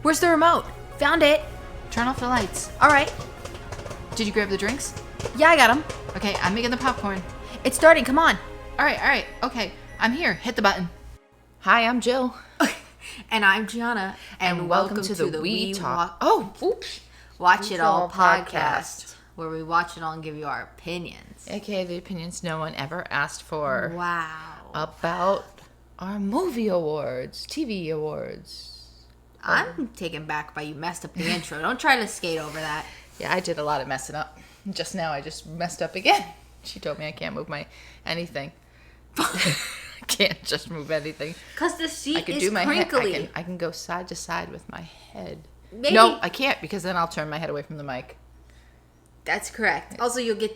Where's the remote? Found it. Turn off the lights. All right. Did you grab the drinks? Yeah, I got them. Okay, I'm making the popcorn. It's starting. Come on. All right. Okay, I'm here. Hit the button. Hi, I'm Jill. And I'm Gianna. And welcome to the We Talk. Watch It All podcast, where we watch it all and give you our opinions. AKA the opinions no one ever asked for. Wow. About our movie awards, TV awards. I'm taken back by you messed up the intro. Don't try to skate over that. Yeah, I did a lot of messing up. Just now I just messed up again. She told me I can't move anything. I can't just move anything. Because the seat I can is do my crinkly. Head. I can go side to side with my head. Maybe. No, I can't because then I'll turn my head away from the mic. That's correct. Also, you'll be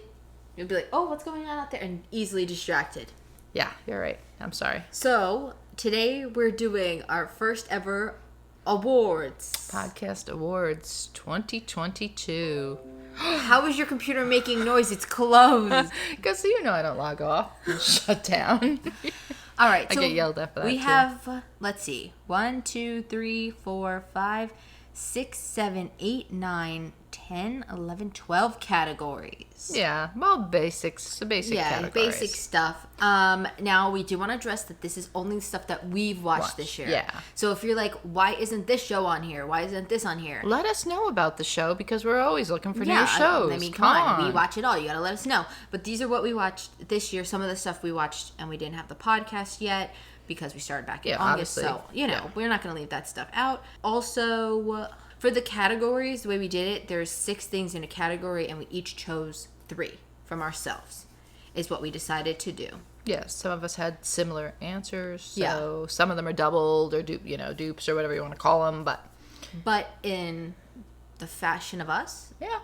like, oh, what's going on out there? And easily distracted. Yeah, you're right. I'm sorry. So, today we're doing our first ever awards. Podcast Awards 2022. How is your computer making noise? It's closed. Because you know I don't log off and shut down. All right. I So get yelled at for that we too. have, let's see, 1, 2, 3, 4, 5, 6, 7, 8, 9, 10, 11, 12 categories. Yeah, well, basics. The basic categories. Basic stuff. Now, we do want to address that this is only stuff that we've watched this year. Yeah. So if you're like, why isn't this show on here? Why isn't this on here? Let us know about the show because we're always looking for new shows. I mean, come on. We watch it all. You got to let us know. But these are what we watched this year. Some of the stuff we watched and we didn't have the podcast yet because we started back in August. Obviously. So, we're not going to leave that stuff out. Also, for the categories, the way we did it, there's 6 things in a category and we each chose 3 from ourselves is what we decided to do. Yeah, some of us had similar answers. So some of them are doubled or dupes or whatever you want to call them. But in the fashion of us. Yeah.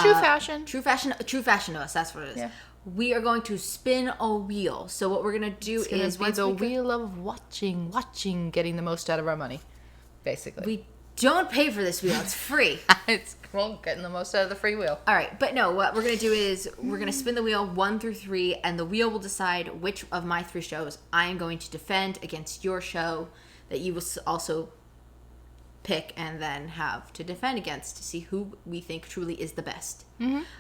True fashion. True fashion of us. That's what it is. Yeah. We are going to spin a wheel. So what we're going to do is the wheel of watching, getting the most out of our money, basically. We don't pay for this wheel. It's free. It's getting the most out of the free wheel. All right. But no, what we're going to do is we're going to spin the wheel 1 through 3, and the wheel will decide which of my 3 shows I am going to defend against your show that you will also pick and then have to defend against to see who we think truly is the best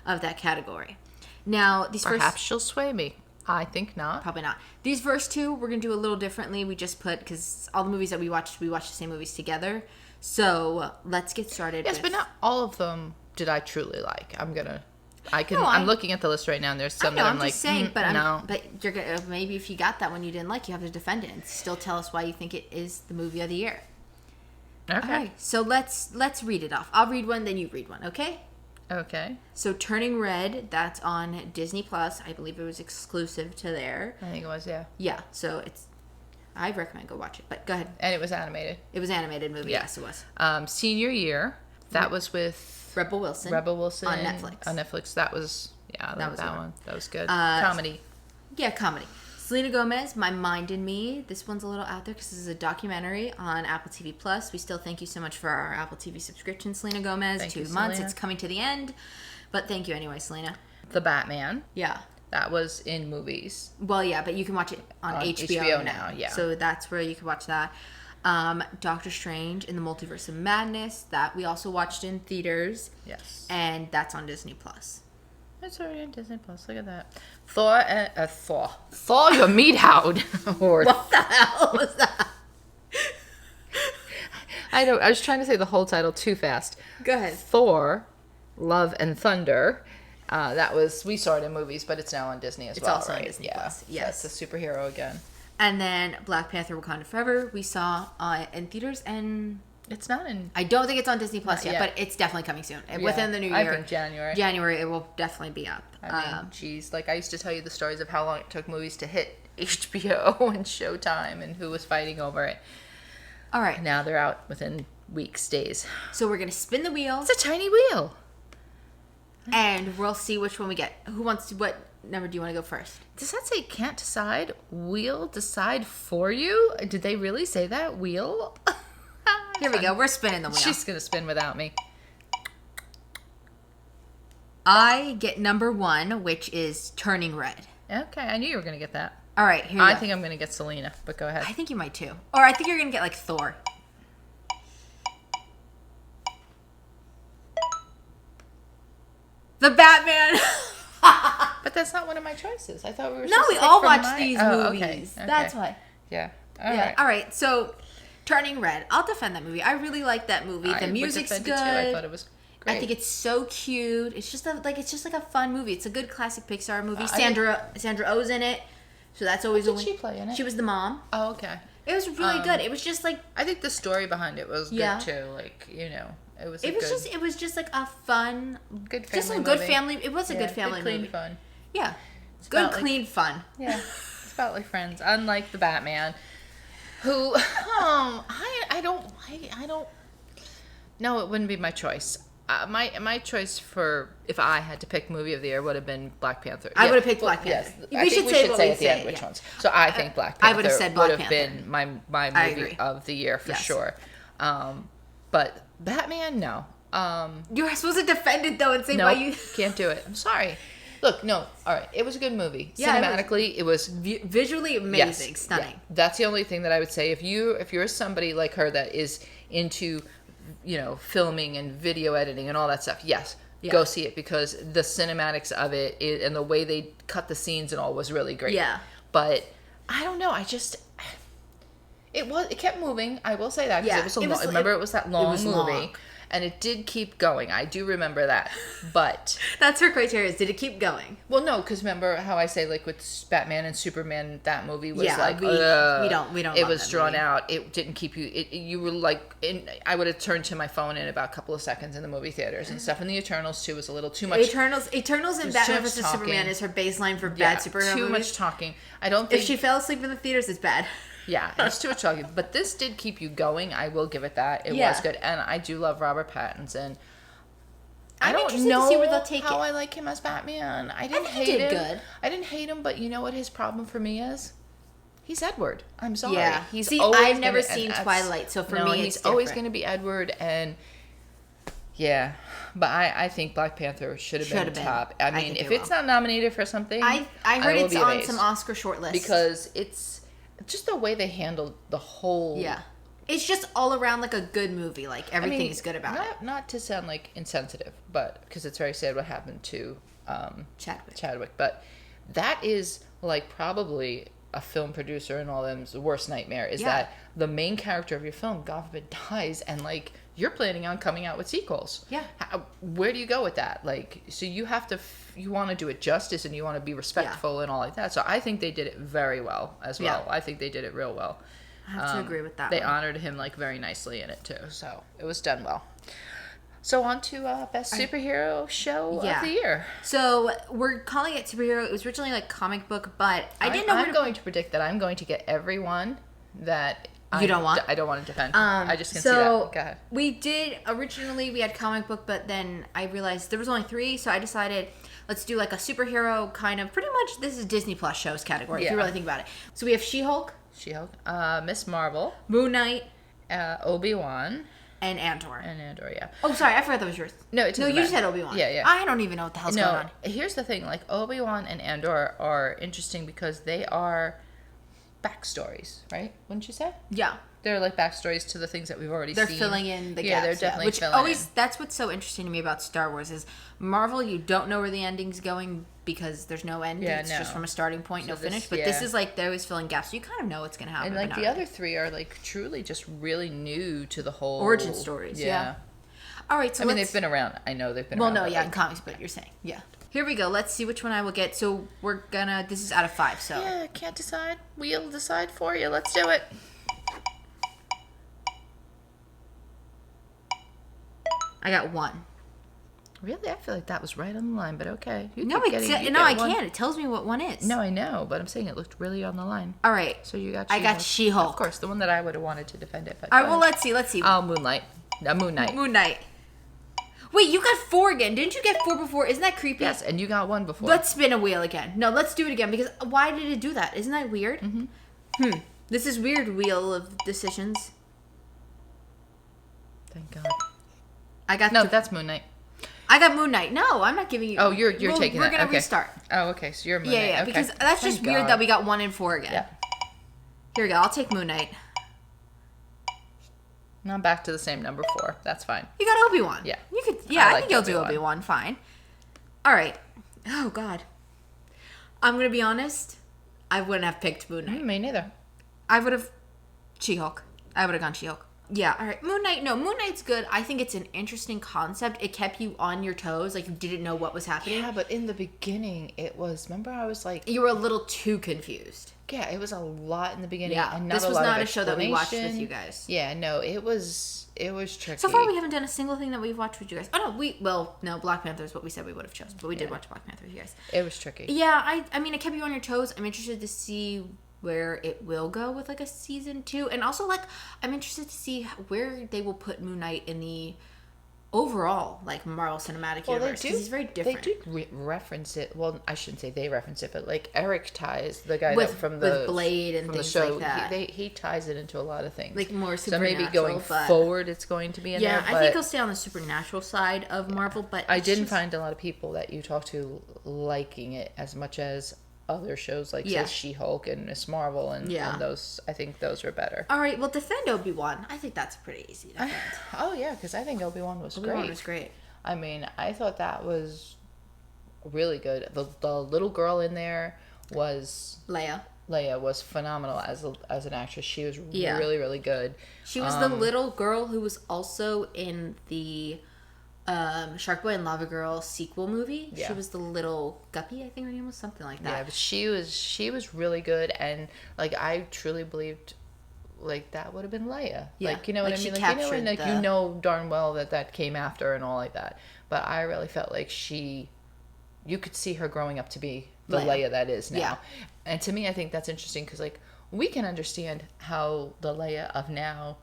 of that category. Now, Perhaps she'll sway me. I think not. Probably not. These first 2, we're going to do a little differently. We just because all the movies that we watched the same movies together. So let's get started. Yes, but not all of them did I truly like. I'm looking at the list right now, and there's some that I'm like, just saying, but no. But you're gonna maybe if you got that one you didn't like, you have to defend it and still tell us why you think it is the movie of the year. Okay. All right, so let's read it off. I'll read one, then you read one. Okay. Okay. So Turning Red, that's on Disney Plus. I believe it was exclusive to there. I think it was, yeah. Yeah. So I recommend go watch it, but go ahead. And it was animated. It was an animated movie. Yeah. Yes, it was. Senior Year. That was with Rebel Wilson on Netflix. That was that one. That was good. Comedy. Yeah, comedy. Selena Gomez, My Mind and Me. This one's a little out there because this is a documentary on Apple TV Plus. We still thank you so much for our Apple TV subscription, Selena Gomez. Thank 2 you, months. Selena. It's coming to the end, but thank you anyway, Selena. The Batman. Yeah. That was in movies. Well, yeah, but you can watch it on HBO now. Yeah. So that's where you can watch that. Doctor Strange in the Multiverse of Madness. That we also watched in theaters. Yes. And that's on Disney Plus. It's already on Disney Plus. Look at that. Thor, your meat hound. What the hell was that? I know. I was trying to say the whole title too fast. Go ahead. Thor, Love and Thunder. We saw it in movies, but it's now on Disney as well. It's also right? on Disney Plus. Yes. So it's a superhero again. And then Black Panther: Wakanda Forever we saw in theaters, and it's not in. I don't think it's on Disney Plus yet, but it's definitely coming soon. Within the new year. I think January. January, it will definitely be up. I mean, like I used to tell you the stories of how long it took movies to hit HBO and Showtime and who was fighting over it. All right. Now they're out within weeks, days. So we're going to spin the wheel. It's a tiny wheel. And we'll see which one we get. What number do you want to go first? Does that say can't decide? Wheel decide for you? Did they really say that? Wheel? Here we go. We're spinning the wheel. She's going to spin without me. I get number 1, which is Turning Red. Okay, I knew you were going to get that. All right, here you go. I think I'm going to get Selena, but go ahead. I think you might too. Or I think you're going to get like Thor. The Batman. But that's not one of my choices. I thought we were No, supposed we to pick all from watch my... these Oh, movies. okay. That's why. Yeah. Yeah. All right. So, Turning Red. I'll defend that movie. I really like that movie. The music's good. Too. I thought it was great. I think it's so cute. It's just like a fun movie. It's a good classic Pixar movie. Sandra Oh's in it, so that's always What did she play in it? She was the mom. Oh, okay. It was really good. It was just like I think the story behind it was good too. Like it was. It was just like a fun, good family just some movie. good family. It was a good family clean movie. Fun. Yeah, It's good, about, clean fun. Yeah, it's about like friends. Unlike the Batman, who I don't. No, it wouldn't be my choice. My choice for if I had to pick movie of the year would have been Black Panther. I would have picked Black Panther. Yes, we should say at the end which ones. So I think Black Panther I would have said Black would have been my movie of the year for sure. But Batman, no. You were supposed to defend it though and say why you can't do it. I'm sorry. Look, no, all right. It was a good movie. Yeah, cinematically, it was visually amazing, stunning. Yeah. That's the only thing that I would say. If you're somebody like her that is into, filming and video editing and all that stuff, yes, go see it because the cinematics of it and the way they cut the scenes and all was really great. Yeah. But I don't know. It kept moving. I will say that because remember it was that long movie. Long. And it did keep going. I do remember that. But that's her criteria. Did it keep going? Well, no, because remember how I say like with Batman and Superman, that movie was like we don't. It was drawn out. It didn't keep you. You were like, I would have turned to my phone in about a couple of seconds in the movie theaters and stuff. And the Eternals too was a little too much. Eternals and Batman vs Superman is her baseline for bad superhero movies. Too much talking. I don't think if she fell asleep in the theaters, it's bad. Yeah, it's too much talking. But this did keep you going. I will give it that. It was good. And I do love Robert Pattinson. I don't know to see where they'll take how I like him as Batman. I didn't hate him. Good. I didn't hate him, but you know what his problem for me is? He's Edward. I'm sorry. Yeah. I've never seen Twilight, so for me he's always going to be Edward. And yeah, but I think Black Panther should have been top. I mean, if it's not nominated for something, I heard it's on some Oscar shortlist because it's just the way they handled the whole. Yeah. It's just all around like a good movie. Like everything is good about it. Not to sound like insensitive, but because it's very sad what happened to Chadwick. But that is like probably a film producer and all them's worst nightmare is that the main character of your film, God forbid, dies and like you're planning on coming out with sequels. Yeah. Where do you go with that? Like, so you have to, you want to do it justice and you want to be respectful and all like that. So I think they did it very well as well. I think they did it real well. I have to agree with that. They honored him like very nicely in it too. So it was done well. So on to best superhero show of the year. So we're calling it superhero. It was originally like comic book, but I didn't know. I'm going to predict that I'm going to get everyone that I don't want to defend. I just can see that. Go ahead. We did originally we had comic book, but then I realized there was only 3, so I decided let's do like a superhero kind of pretty much. This is Disney Plus shows category if you really think about it. So we have She-Hulk, Miss Marvel, Moon Knight, Obi-Wan. And Andor. Yeah. Oh, sorry, I forgot that was yours. No, you said Obi-Wan. Yeah. I don't even know what the hell's going on. Here's the thing, like Obi-Wan and Andor are interesting because they are backstories, right? Wouldn't you say? Yeah. They're like backstories to the things that we've already seen. They're filling in the gaps. Yeah, they're definitely filling in. That's what's so interesting to me about Star Wars is Marvel, you don't know where the ending's going because there's no end. It's just from a starting point, no finish. But this is like they're always filling gaps. So you kind of know what's going to happen. And like the other 3 are like truly just really new to the whole... origin stories, yeah. All right, so they've been around. I know they've been around. Well, no, in comics, but you're saying, Here we go. Let's see which one I will get. So we're gonna... This is out of 5, so... Yeah, can't decide. We'll decide for you. Let's do it. I got 1. Really? I feel like that was right on the line, but okay. I can't. It tells me what 1 is. No, I know, but I'm saying it looked really on the line. All right. So you got She-Hulk. I got She-Hulk. Of course, the one that I would have wanted to defend it. But all right, well, let's see. Oh, Moon Knight. Moon Knight. Wait, you got 4 again. Didn't you get 4 before? Isn't that creepy? Yes, and you got 1 before. Let's spin a wheel again. No, let's do it again because why did it do that? Isn't that weird? Mm-hmm. This is weird wheel of decisions. Thank God. That's Moon Knight. I got Moon Knight. No, I'm not giving you. Oh, you're taking that. We're gonna restart. Oh, okay. So you're Moon Knight. Yeah, because that's just weird that we got 1 and 4 again. Yeah. Here we go. I'll take Moon Knight. And I'm back to the same number 4. That's fine. You got Obi-Wan. Yeah. You could. Yeah, I think you'll do Obi-Wan. Fine. All right. Oh God. I'm gonna be honest. I wouldn't have picked Moon Knight. Me neither. I would have She-Hulk. I would have gone She-Hulk. Yeah, all right. Moon Knight. No, Moon Knight's good. I think it's an interesting concept. It kept you on your toes, like you didn't know what was happening. Yeah, but in the beginning, it was. Remember, I was like, you were a little too confused. Yeah, it was a lot in the beginning. Yeah, and not this a was lot not of a show that we watched with you guys. Yeah, no, it was tricky. So far, we haven't done a single thing that we've watched with you guys. Oh no, Black Panther is what we said we would have chosen, but we did watch Black Panther with you guys. It was tricky. Yeah, I mean, it kept you on your toes. I'm interested to see where it will go with like a season 2, and also like I'm interested to see where they will put Moon Knight in the overall like Marvel Cinematic Universe, because he's very different. They do reference it. Well, I shouldn't say they reference it, but like Eric ties the guy with Blade and from things the show, like that. He ties it into a lot of things, like more So supernatural. maybe going forward, it's going to be in there. Yeah, I think he'll stay on the supernatural side of Marvel. But I didn't find a lot of people that you talked to liking it as much as other shows like say She-Hulk and Miss Marvel and those. I think those were better. All right, well, defend Obi-Wan. I think that's pretty easy to defend. Oh yeah, because I think Obi-Wan was great. Obi-Wan was great. I mean, I thought that was really good. The little girl in there was Leia. Leia was phenomenal as an actress. She was really, really good. She was the little girl who was also in the Shark Boy and Lava Girl sequel movie. Yeah. She was the little guppy, I think her name was, something like that. Yeah, but she was really good, and like I truly believed like that would have been Leia. Yeah. Like, you know what I mean? Like, you know, and like you know darn well that came after and all like that. But I really felt like you could see her growing up to be the Leia that is now. Yeah. And to me, I think that's interesting because like we can understand how the Leia of now,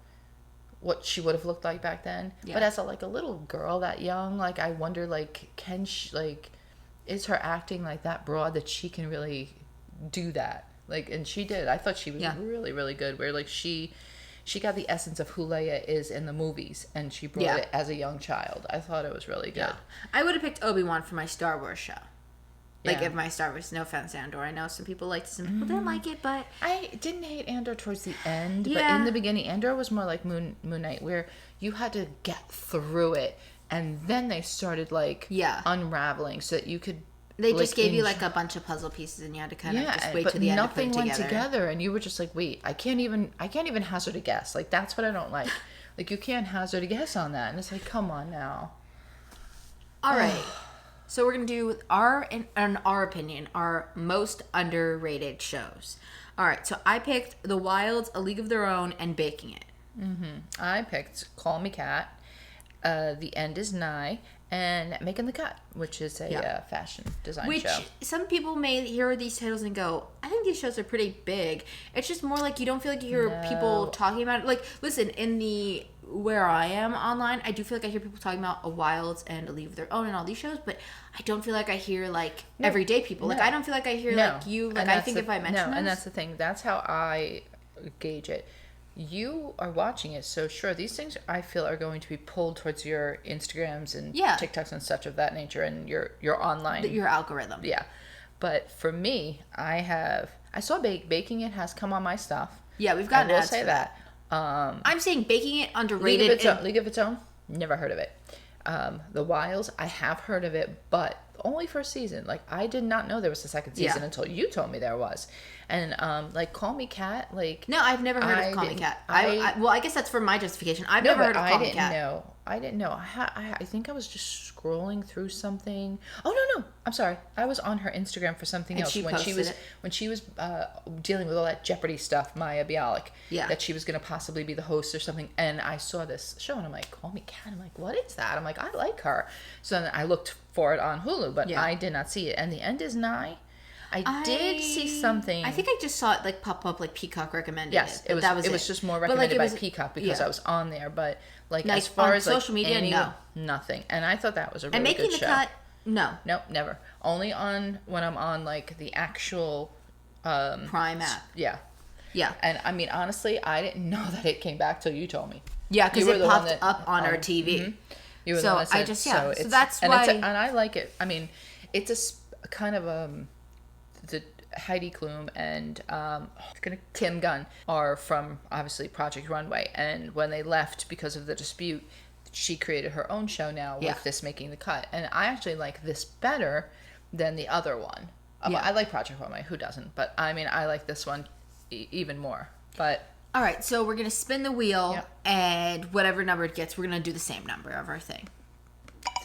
what she would have looked like back then. Yeah. But as a little girl that young, like I wonder like can she like is her acting like that broad that she can really do that? Like, and she did. I thought she was really, really good. Where like she got the essence of who Leia is in the movies, and she brought it as a young child. I thought it was really good. Yeah. I would have picked Obi-Wan for my Star Wars show. Like, if my Star Wars, no offense, Andor. I know some people liked it, some people didn't like it, but I didn't hate Andor towards the end. Yeah. But in the beginning, Andor was more like Moon Knight, where you had to get through it, and then they started like unraveling so that you could. They just gave you like a bunch of puzzle pieces, and you had to kind of just wait to the end to put it together. Nothing went together, and you were just like, "Wait, I can't even hazard a guess." Like that's what I don't like. Like you can't hazard a guess on that, and it's like, come on now. All right, so we're gonna do in our opinion, our most underrated shows. All right, so I picked The Wilds, A League of Their Own, and Baking It. Mm-hmm. I picked Call Me Kat, The End Is Nigh, and Making the Cut, which is a fashion design show. Which some people may hear these titles and go, I think these shows are pretty big. It's just more like you don't feel like you hear people talking about it. Like, listen, where I am online, I do feel like I hear people talking about A Wilds and A League of Their Own and all these shows, but I don't feel like I hear like everyday people. Like, I don't feel like I hear like you. Like, I think if I mention those. And that's the thing. That's how I gauge it. You are watching it, so sure, these things I feel are going to be pulled towards your Instagrams and TikToks and such of that nature, and your online your algorithm. Yeah, but for me, I saw Baking It has come on my stuff. Yeah, we've gotten. I will say that. I'm saying Baking It underrated. League of Its Own, never heard of it. The Wilds, I have heard of it, but only for a season. Like I did not know there was a second season until you told me there was. And like Call Me Kat, like no, I've never heard of Call Me Kat. Well, I guess that's for my justification. I've never heard of Call Me Kat. I didn't know. I think I was just scrolling through something. Oh no, I'm sorry. I was on her Instagram for something else when she was dealing with all that Jeopardy stuff. Maya Bialik, that she was going to possibly be the host or something. And I saw this show and I'm like, Call Me Kat. I'm like, what is that? I'm like, I like her. So then I looked for it on Hulu, but I did not see it. And The End Is Nigh. I did see something. I think I just saw it like pop up, like Peacock recommended it. Yes, it was just more recommended by Peacock because I was on there. But like as far as social media, nothing. And I thought that was a really good show. And Making the Cut, no, nope, never. Only on when I'm on like the actual Prime app. Yeah. And I mean, honestly, I didn't know that it came back till you told me. Yeah, because it popped up on our TV. Mm-hmm. You were the one that said, so that's why. And I like it. I mean, it's a kind of the Heidi Klum and Kim Gunn are from obviously Project Runway, and when they left because of the dispute, she created her own show now Yeah. with this making the cut. And I actually like this better than the other one. Yeah. I like Project Runway. Who doesn't? But I mean, I like this one even more. But all right, so we're gonna spin the wheel, Yep. and whatever number it gets, we're gonna do the same number of our thing.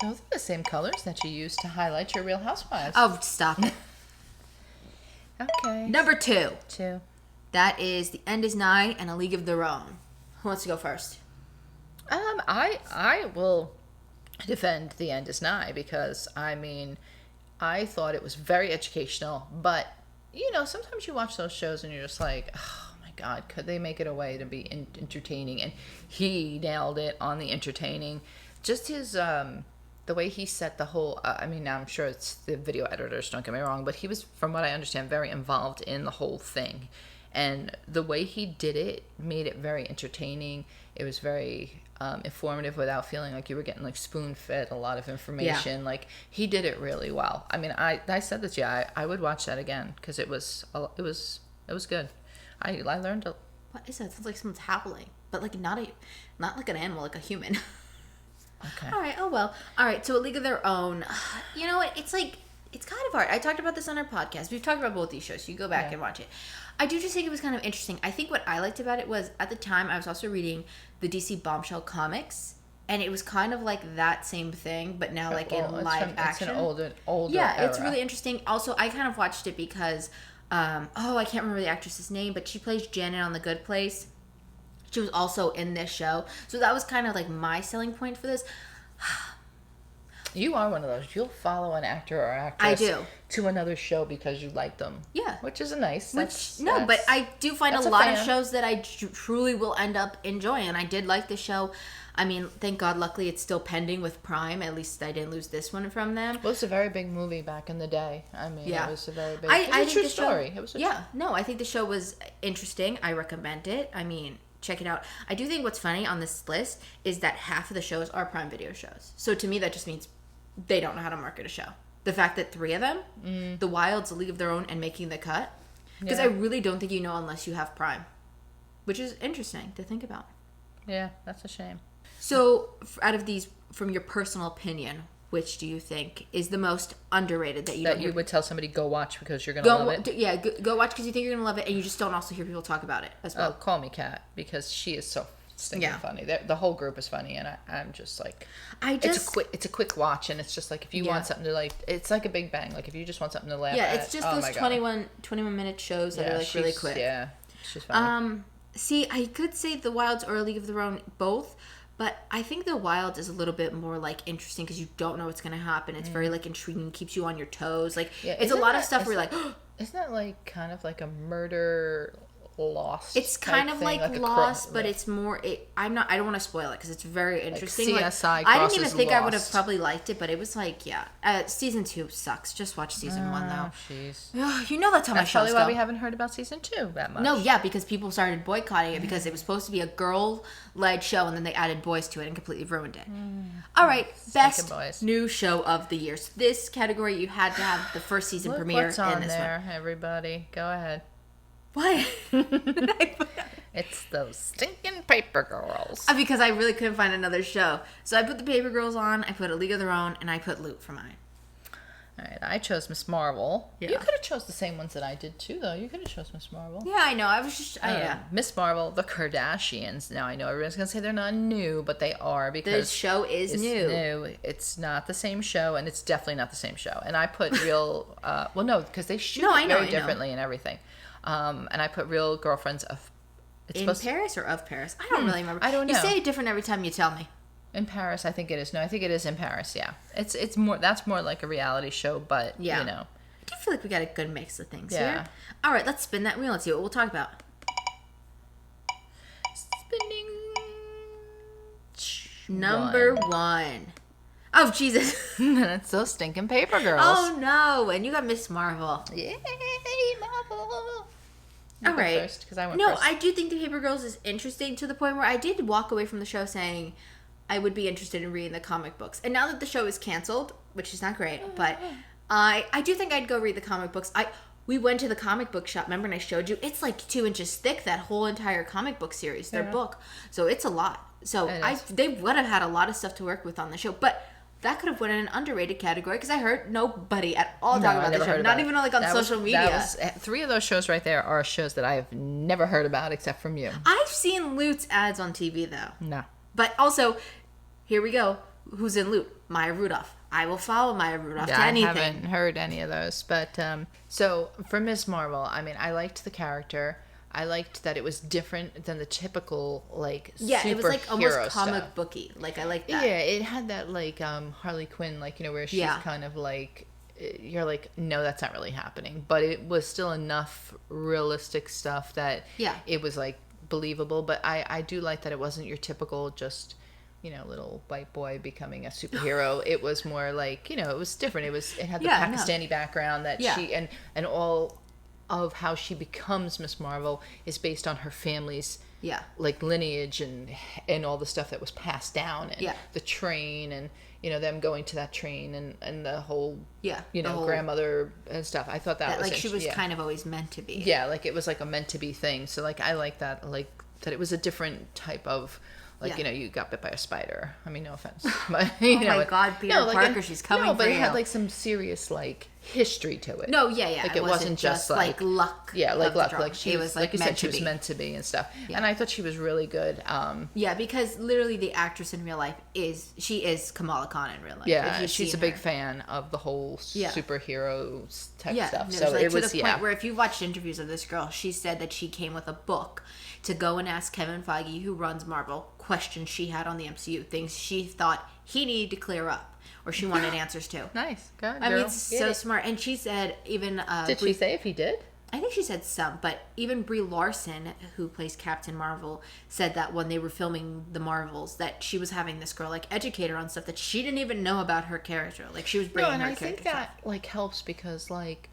those are the same colors that you use to highlight your Real Housewives. Oh, stop it. Okay. Number 2. 2. That is The End Is Nigh and A League of Their Own. Who wants to go first? I will defend The End Is Nigh because, I mean, I thought it was very educational, but, you know, sometimes you watch those shows and you're just like, oh my God, could they make it a way to be entertaining? And he nailed it on the entertaining. Just his, the way he set the whole, I mean, I'm sure it's the video editors, don't get me wrong, but he was, from what I understand, very involved in the whole thing. And the way he did it made it very entertaining. It was very informative without feeling like you were getting like spoon-fed a lot of information. Like, he did it really well. I mean, I said this, I would watch that again because it was good. I learned a... What is that? It sounds like someone's howling, but like not like an animal, like a human. Okay. All right. Oh well. All right. So A League of Their Own. You know what? It's like, it's kind of hard. I talked about this on our podcast. We've talked about both these shows. So you go back and watch it. I do just think it was kind of interesting. I think what I liked about it was, at the time, I was also reading the DC Bombshell comics, and it was kind of like that same thing, but now like in live action. It's an older Yeah, era. it's really interesting. Also, I kind of watched it because, I can't remember the actress's name, but she plays Janet on The Good Place. She was also in this show. So that was kind of like my selling point for this. You are one of those. You'll follow an actor or actress I do. to another show because you like them. Yeah. Which is nice. But I do find a that's a lot of fan. shows that I truly will end up enjoying. And I did like the show. I mean, thank God, luckily it's still pending with Prime. At least I didn't lose this one from them. Well, it's a very big movie back in the day. I mean, Yeah. it was a very big... I it was a think true the show- story. It was a I think the show was interesting. I recommend it. I mean, check it out. I do think what's funny on this list is that half of the shows are Prime Video shows. So to me, that just means they don't know how to market a show. The fact that 3 of them, The Wilds, A League of Their Own, and Making the Cut, because I really don't think you know unless you have Prime, which is interesting to think about. Yeah, that's a shame. So out of these, from your personal opinion, which do you think is the most underrated that you would tell somebody go watch because you're going to love it? Yeah, go watch because you think you're going to love it, and you just don't also hear people talk about it as well. Call Me Kat, because she is so stinking funny. The whole group is funny, and I'm just like... It's a quick watch, and it's just like, if you want something to like... It's like a Big Bang. Like, if you just want something to laugh at... Yeah, it's just those 21-minute shows that are like really quick. Yeah, she's funny. See, I could say The Wilds or A League of Their Own, both, but I think The Wilds is a little bit more like interesting because you don't know what's going to happen. It's very like intriguing, keeps you on your toes. Like, it's a lot of stuff where you're like... Isn't that like kind of like a murder... Lost. It's kind of like Lost, but it's more. I don't want to spoil it because it's very interesting. Like CSI I didn't even think Lost. I would have probably liked it, but it was like, season 2 sucks. Just watch season 1 though. Jeez. You know that's how my shows probably why go. we haven't heard about season 2 that much. No, yeah, because people started boycotting it because it was supposed to be a girl-led show, and then they added boys to it and completely ruined it. All right, best new show of the year. So this category, you had to have the first season premiere what's on in this there, one. everybody. Go ahead. What? It's those stinking Paper Girls. Because I really couldn't find another show. So I put the Paper Girls on, I put A League of Their Own, and I put Loot for mine. All right, I chose Miss Marvel. Yeah. You could have chose the same ones that I did too, though. You could have chose Miss Marvel. Yeah, I know. I was just... Miss Marvel, The Kardashians. Now, I know everyone's going to say they're not new, but they are because... This show is new. It's not the same show, and it's definitely not the same show. And I put real... well, no, because they shoot it very differently and everything. And I put Real Girlfriends of... In Paris or of Paris? I don't really remember. I don't know. You say it different every time you tell me. In Paris, I think it is. No, I think it is in Paris, yeah. It's more... That's more like a reality show, but, you know... I do feel like we got a good mix of things Yeah. here. All right, let's spin that wheel and see what we'll talk about. Spinning... Number 1. Oh, Jesus. It's those stinking Paper Girls. Oh, no. And you got Miss Marvel. Yay, Marvel. All right. First, 'cause I went no, first. I do think the Paper Girls is interesting to the point where I did walk away from the show saying I would be interested in reading the comic books. And now that the show is canceled, which is not great, but I do think I'd go read the comic books. We went to the comic book shop, remember, and I showed you. It's like 2 inches thick, that whole entire comic book series, their book. So it's a lot. So they would have had a lot of stuff to work with on the show, but that could have went in an underrated category because I heard nobody at all talk about the show. Not even on social media. 3 of those shows right there are shows that I have never heard about except from you. I've seen Loot's ads on TV though. No. But also, here we go. Who's in Loot? Maya Rudolph. I will follow Maya Rudolph to anything. I haven't heard any of those. But, so, for Ms. Marvel, I mean, I liked the character. I liked that it was different than the typical, like, superhero it was, like, almost comic stuff. booky. Like, I like that. Yeah, it had that, like, Harley Quinn, like, where she's kind of, like, you're like, no, that's not really happening. But it was still enough realistic stuff that it was, like, believable. But I do like that it wasn't your typical just... little white boy becoming a superhero. It was more like, it was different. It had the Pakistani background that she, and all of how she becomes Miss Marvel is based on her family's, like, lineage and all the stuff that was passed down, and the train, and, them going to that train, and the whole, the whole grandmother and stuff. I thought that was like, she was kind of always meant to be. Yeah, like, it was like a meant to be thing. So, like, I like that, like, that it was a different type of... Like, you got bit by a spider. I mean, no offense. But, my God, Peter Parker, she's coming for you. No, but it had, like, some serious, like, history to it. No, Like, it wasn't just like luck. Yeah, like luck. Like, she was, like you said, she was meant to be and stuff. Yeah. And I thought she was really good. Yeah, because literally the actress in real life she is Kamala Khan in real life. Yeah, she's a big fan of the whole superhero type stuff. So it was to the point where if you watched interviews of this girl, she said that she came with a book to go and ask Kevin Feige, who runs Marvel, questions she had on the MCU, things she thought he needed to clear up, or she wanted answers to. Nice. Good, I mean, it's so smart. And she said even... did she say if he did? I think she said some, but even Brie Larson, who plays Captain Marvel, said that when they were filming the Marvels, that she was having this girl, like, educate her on stuff that she didn't even know about her character. Like, she was bringing her character. And I think that, like, helps because, like,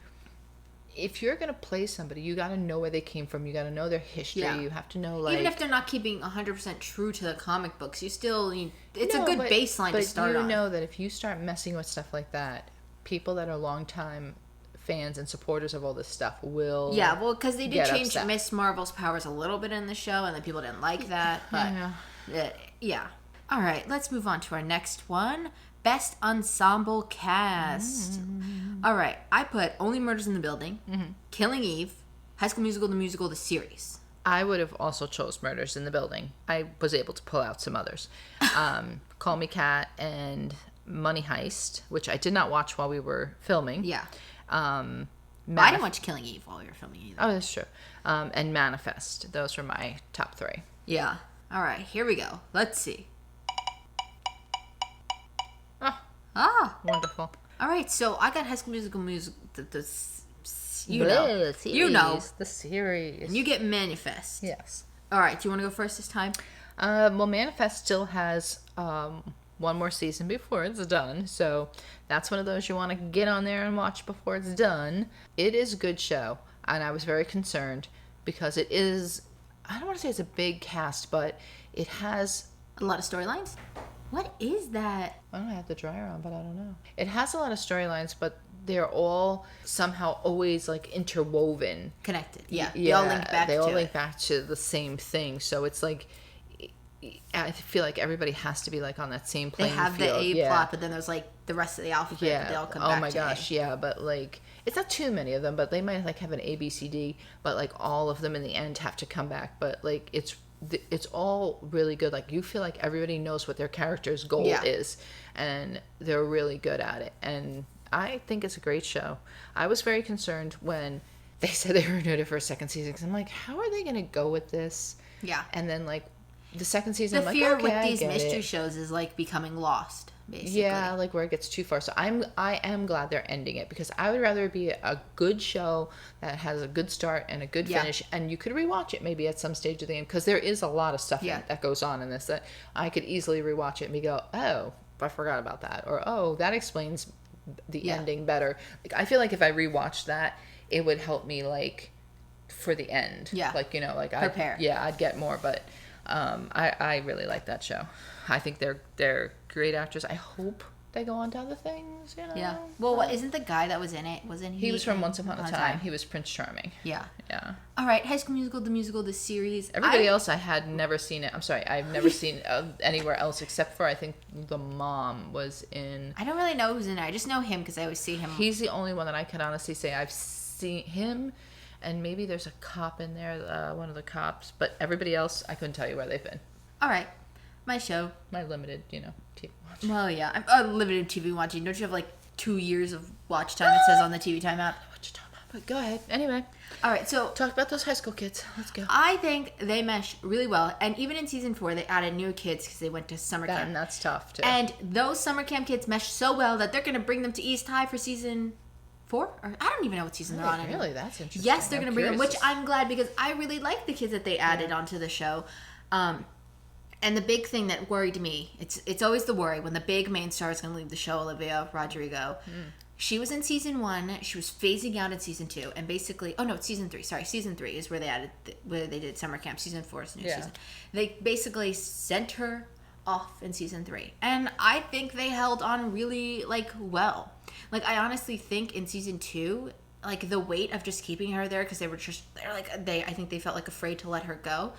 if you're going to play somebody, you got to know where they came from. You got to know their history. Yeah. You have to know, like... Even if they're not keeping 100% true to the comic books, you still... It's a good baseline to start on. But you know that if you start messing with stuff like that, people that are longtime fans and supporters of all this stuff will... Yeah, well, because they did change Miss Marvel's powers a little bit in the show, and then people didn't like that. But, yeah. All right, let's move on to our next one. Best Ensemble Cast. All right, I put Only Murders in the Building, Killing Eve, High School Musical, the musical, the series. I would have also chose Murders in the Building. I was able to pull out some others. Call Me Kat and Money Heist, which I did not watch while we were filming. Yeah. I didn't watch Killing Eve while we were filming either. Oh, that's true. And Manifest. Those were my top 3. Yeah. All right, here we go. Let's see. Wonderful. All right, so I got High School Musical, the series. And you get Manifest. Yes. All right, do you want to go first this time? Well, Manifest still has one more season before it's done, so that's one of those you want to get on there and watch before it's done. It is a good show, and I was very concerned because it is, I don't want to say it's a big cast, but it has... A lot of storylines? What is that? I don't have the dryer on, but I don't know. It has a lot of storylines, but they're all somehow always, like, interwoven. Connected. Yeah. They all link back to it. They all link back to the same thing. So it's like, I feel like everybody has to be, like, on that same playing field. They have the A plot, but then there's, like, the rest of the alphabet, but they all come back to Oh my gosh, yeah. But, like, it's not too many of them, but they might, like, have an A, B, C, D, but, like, all of them in the end have to come back. But, like, it's all really good. Like, you feel like everybody knows what their character's goal is, and they're really good at it. And I think it's a great show. I was very concerned when they said they renewed it for a second season, because I'm like, how are they going to go with this? Yeah. And then, like, the second season, the I'm fear like, okay, with these mystery shows is, like, becoming lost, basically. Yeah, like, where it gets too far. So I am glad they're ending it, because I would rather it be a good show that has a good start and a good finish, and you could rewatch it maybe at some stage of the game, because there is a lot of stuff that goes on in this that I could easily rewatch it and go, oh, I forgot about that, or oh, that explains the ending better. Like, I feel like if I rewatched that, it would help me, like, for the end. Yeah. Like, you know, like, prepare. I'd get more, but I really like that show. I think they're great actors. I hope they go on to other things, you know. Yeah. Well, isn't the guy that was in it? Wasn't he? He was from Once Upon a Time. He was Prince Charming. Yeah. Yeah. All right. High School Musical, the musical, the series. Everybody else, I had never seen it. I'm sorry, I've never seen anywhere else except for I think the mom was in. I don't really know who's in it. I just know him because I always see him. He's the only one that I can honestly say I've seen him, and maybe there's a cop in there, one of the cops. But everybody else, I couldn't tell you where they've been. All right. My show. My limited, TV watch. Well, yeah. I'm limited TV watching. Don't you have like 2 years of watch time it says on the TV timeout? What you talking about? But go ahead. Anyway. All right, so talk about those high school kids. Let's go. I think they mesh really well. And even in season 4, they added new kids because they went to summer camp. And that's tough, too. And those summer camp kids mesh so well that they're going to bring them to East High for season 4? Or I don't even know what season they're on anymore. Really? That's interesting. Yes, they're going to bring them, which I'm glad because I really like the kids that they added onto the show. And the big thing that worried me, it's always the worry when the big main star is going to leave the show, Olivia Rodrigo. She was in season 1. She was phasing out in season 2, and basically, it's season 3. Sorry, season 3 is where they added where they did summer camp. Season 4 is the new season. They basically sent her off in season 3, and I think they held on really well. I honestly think in season 2, the weight of just keeping her there because I think they felt afraid to let her go.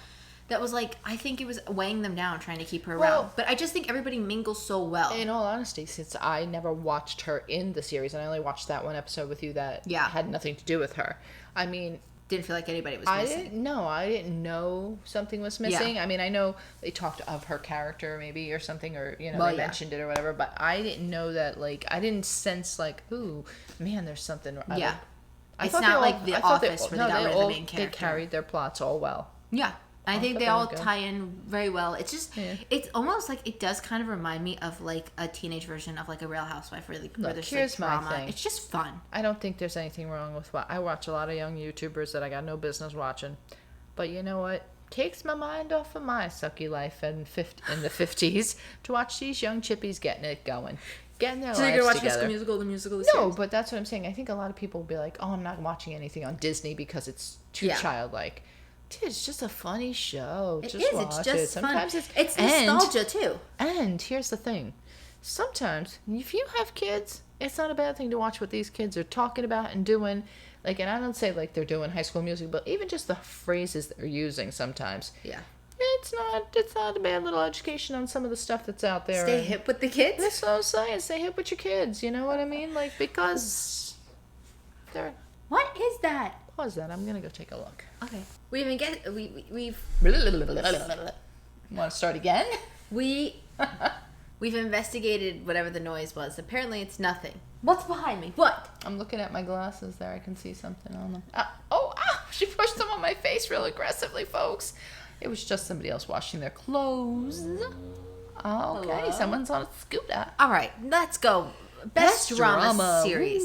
That was I think it was weighing them down trying to keep her around. But I just think everybody mingles so well. In all honesty, since I never watched her in the series, and I only watched that one episode with you that had nothing to do with her. I mean, didn't feel like anybody was missing. I didn't know something was missing. Yeah. I mean, I know they talked of her character maybe or something, or they mentioned it or whatever, but I didn't know that I didn't sense ooh, man, there's something. Yeah. It's not like The Office where they got rid of the main character. They carried their plots all well. Yeah. I think they all tie in very well. It's just, it's almost it does kind of remind me of a teenage version of a Real Housewife where there's here's drama. my thing. It's just fun. I don't think there's anything wrong with I watch a lot of young YouTubers that I got no business watching. But you know what? Takes my mind off of my sucky life in the 50s to watch these young chippies getting it going. Getting their lives together. So you're going to watch High School Musical, the musical, the series? No, but that's what I'm saying. I think a lot of people will be like, I'm not watching anything on Disney because it's too childlike. Dude, it's just a funny show. It is. It's just sometimes fun. It's nostalgia too. And here's the thing: sometimes if you have kids, it's not a bad thing to watch what these kids are talking about and doing. And I don't say they're doing High School Music, but even just the phrases they're using sometimes. Yeah. It's not a bad little education on some of the stuff that's out there. Stay hip with the kids. That's what I'm saying. Stay hip with your kids. You know what I mean? Because they're. What is that? What is that? I'm gonna go take a look. Okay. We've. Want to start again? We've investigated whatever the noise was. Apparently, it's nothing. What's behind me? What? I'm looking at my glasses there. I can see something on them. She pushed them on my face real aggressively, folks. It was just somebody else washing their clothes. Okay, hello? Someone's on a scooter. All right, let's go. Best drama series.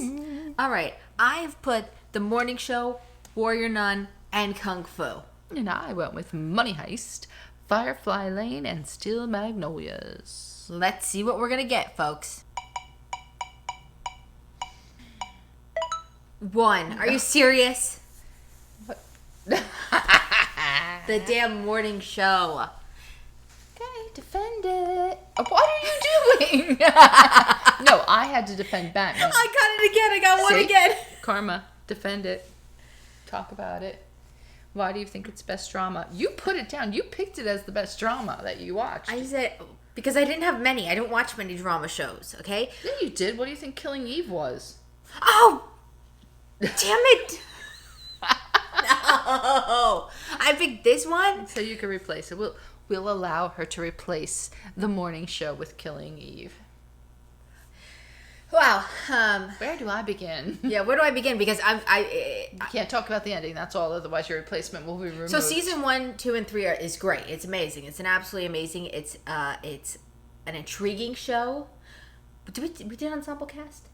All right, I've put The Morning Show, Warrior Nun, and Kung Fu. And I went with Money Heist, Firefly Lane, and Steel Magnolias. Let's see what we're going to get, folks. 1. Are you serious? What? The damn Morning Show. Okay, defend it. What are you doing? No, I had to defend Batman. I got it again. I got one again. Karma. Defend it. Talk about it. Why do you think it's best drama? You put it down. You picked it as the best drama that you watched. I said, because I didn't have many. I don't watch many drama shows, okay? Yeah, you did. What do you think Killing Eve was? Oh! Damn it! No! I picked this one. So you can replace it. We'll allow her to replace The Morning Show with Killing Eve. Wow. Where do I begin? Yeah, where do I begin? Because you can't talk about the ending. That's all. Otherwise, your replacement will be removed. So season 1, 2, and 3 is great. It's amazing. It's an absolutely amazing. It's an intriguing show. We did ensemble cast.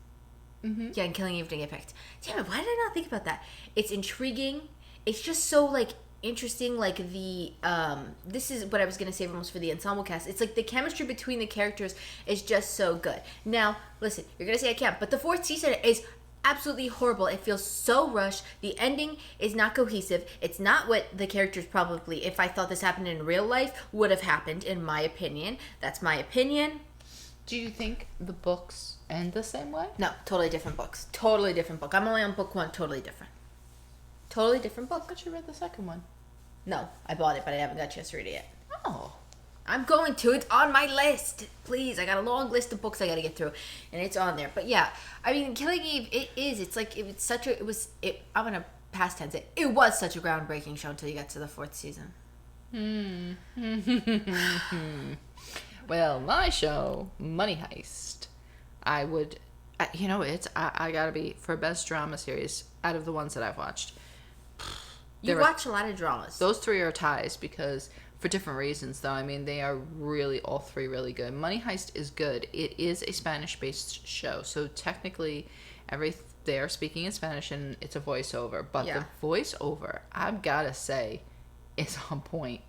Mm-hmm. Yeah, and Killing Eve didn't get picked. Damn it! Why did I not think about that? It's intriguing. It's just so interesting. This is what I was gonna say almost for the ensemble cast. It's the chemistry between the characters is just so good. Now, listen, you're gonna say I can't, but the 4th season is absolutely horrible. It feels so rushed. The ending is not cohesive. It's not what the characters probably, if I thought this happened in real life, would have happened. In my opinion, that's my opinion. Do you think the books end the same way? No, totally different books. Totally different book. I'm only on book 1. Totally different. Totally different book. I thought you read the second one. No, I bought it, but I haven't got a chance to read it yet. Oh. I'm going to. It's on my list. Please, I got a long list of books I got to get through, and it's on there. But yeah, I mean, Killing Eve. It is. It's like it's such a. It was. It. I'm gonna past tense it. It was such a groundbreaking show until you got to the 4th season. Well, my show, Money Heist, I would, I gotta be, for best drama series, out of the ones that I've watched. You watch a lot of dramas. Those 3 are ties because, for different reasons though, I mean, they are really, all 3 really good. Money Heist is good. It is a Spanish-based show, so technically, they are speaking in Spanish and it's a voiceover, but the voiceover, I've gotta say, is on point.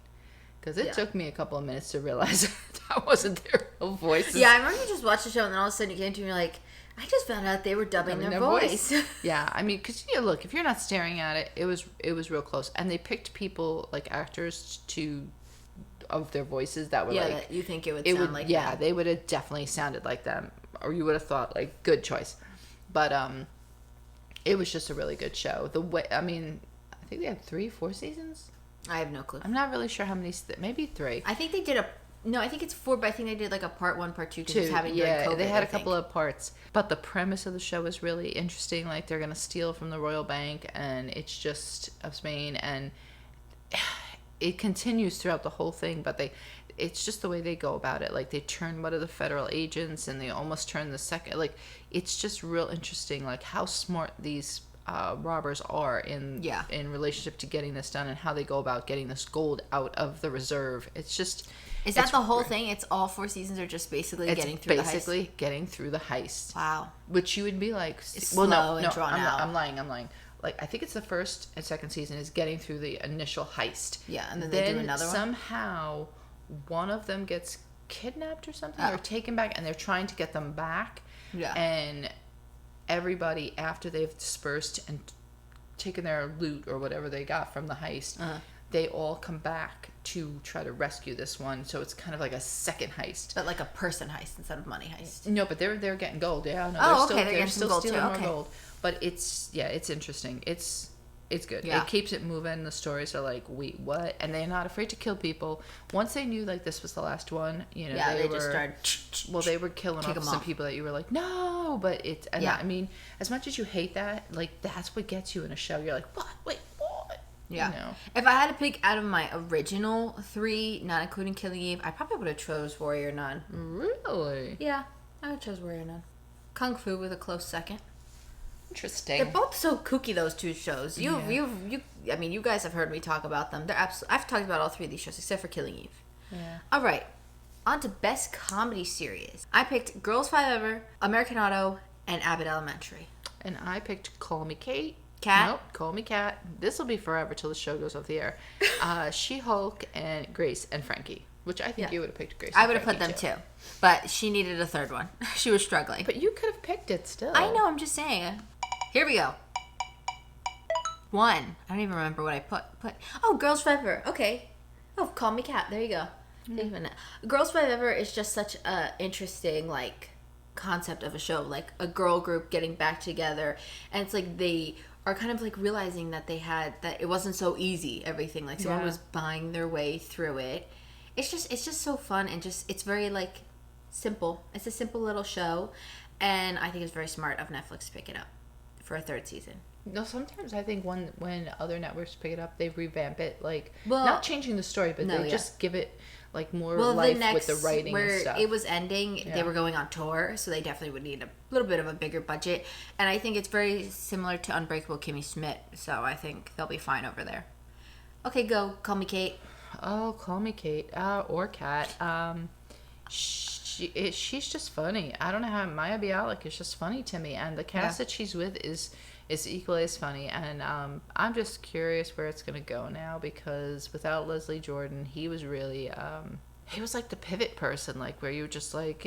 Because it took me a couple of minutes to realize that wasn't their real voices. Yeah, I remember you just watched the show and then all of a sudden you came to me and you're like, I just found out they were dubbing their voice. Yeah, I mean, because look, if you're not staring at it, it was real close. And they picked people, like actors, of their voices that were that you think it would sound like them. Yeah, they would have definitely sounded like them. Or you would have thought, like, good choice. But it was just a really good show. The way, I mean, I think they had 3, 4 seasons? I have no clue. I'm not really sure how many. Maybe 3. I think they did I think it's 4, but I think they did like a part 1, part 2. Because having during COVID, they had a couple of parts. But the premise of the show is really interesting. Like they're gonna steal from the royal bank, and it's just of Spain, and it continues throughout the whole thing. But it's just the way they go about it. Like they turn one of the federal agents, and they almost turn the second. Like it's just real interesting. Like how smart these robbers are in relationship to getting this done and how they go about getting this gold out of the reserve. It's just is that the whole thing? It's all 4 seasons, or just basically getting through the heist? Basically getting through the heist. Wow. Which you would be like, it's slow and drawn out. I'm lying. Like I think it's the 1st and 2nd season is getting through the initial heist. Yeah, and then they do another one. Somehow one of them gets kidnapped or something, or taken back, and they're trying to get them back. Yeah. And everybody, after they've dispersed and taken their loot or whatever they got from the heist, they all come back to try to rescue this one. So it's kind of like a second heist, but like a person heist instead of money heist. No, but they're getting gold. Yeah, no, they're still stealing more gold. But it's interesting. It's good. Yeah. It keeps it moving. The stories are like, wait, what? And they're not afraid to kill people. Once they knew like this was the last one, they just started. Well, they were killing off some people that you were like, no, but it's. And I mean, as much as you hate that, like that's what gets you in a show. You're like, what? Wait, what? Yeah. If I had to pick out of my original 3, not including Killing Eve, I probably would have chose Warrior Nun. Really? Yeah, I would chose Warrior Nun. Kung Fu with a close second. Interesting. They're both so kooky, those 2 shows. I mean, you guys have heard me talk about them. I've talked about all 3 of these shows except for Killing Eve. Yeah. All right. On to best comedy series. I picked Girls 5 Ever, American Auto, and Abbott Elementary. And I picked Call Me Kate. Cat? Nope, Call Me Cat. This will be forever till the show goes off the air. She-Hulk and Grace and Frankie. Which I think you would have picked Grace. I would have put them too. But she needed a 3rd one. She was struggling. But you could have picked it still. I know, I'm just saying. Here we go. 1. I don't even remember what I put. Oh, Girls 5 Ever. Okay. Oh, Call Me Cat. There you go. Girls 5 Ever is just such a interesting, like, concept of a show. Like, a girl group getting back together. And it's like they are kind of like realizing that that it wasn't so easy, everything. Like, someone was buying their way through it. It's just so fun and it's very, like, simple. It's a simple little show. And I think it's very smart of Netflix to pick it up for a 3rd season. No, sometimes I think when other networks pick it up, they revamp it, like, not changing the story, but they just give it, like, more life with the writing and stuff. Where it was ending, they were going on tour, so they definitely would need a little bit of a bigger budget. And I think it's very similar to Unbreakable Kimmy Schmidt, so I think they'll be fine over there. Okay, go. Call Me Kate. Oh, Call Me Kate. Or Kat. She's just funny. I don't know how Maya Bialik is just funny to me, and the cast that she's with is equally as funny. And I'm just curious where it's gonna go now, because without Leslie Jordan, he was really he was like the pivot person, like where you were just like,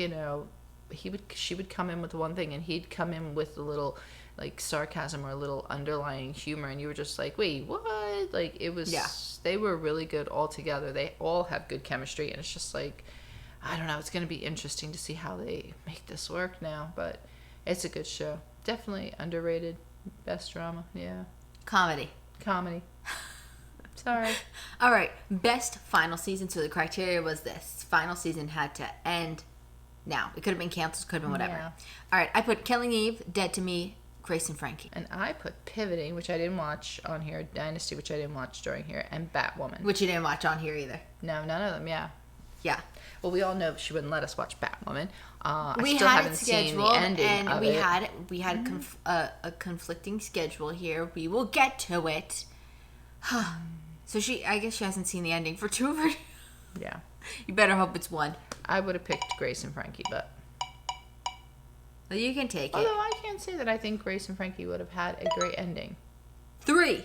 she would come in with one thing and he'd come in with a little like sarcasm or a little underlying humor, and you were just like, wait, what? Like it was they were really good all together. They all have good chemistry, and it's just like I don't know. It's going to be interesting to see how they make this work now, but it's a good show. Definitely underrated. Best drama, yeah. Comedy. Sorry. All right, best final season. So the criteria was this: final season had to end now. It could have been canceled, could have been whatever. Yeah. All right, I put Killing Eve, Dead to Me, Grace and Frankie. And I put Pivoting, which I didn't watch on here, Dynasty, which I didn't watch during here, and Batwoman. Which you didn't watch on here either. No, none of them, yeah. Yeah. Well, we all know she wouldn't let us watch Batwoman. We still had haven't it seen scheduled, the ending and of we it. had a conflicting schedule here. We will get to it. So I guess she hasn't seen the ending for 2 of her. Yeah. You better hope it's 1. I would have picked Grace and Frankie, but... Well, you can take Although it. I can't say that I think Grace and Frankie would have had a great ending. 3.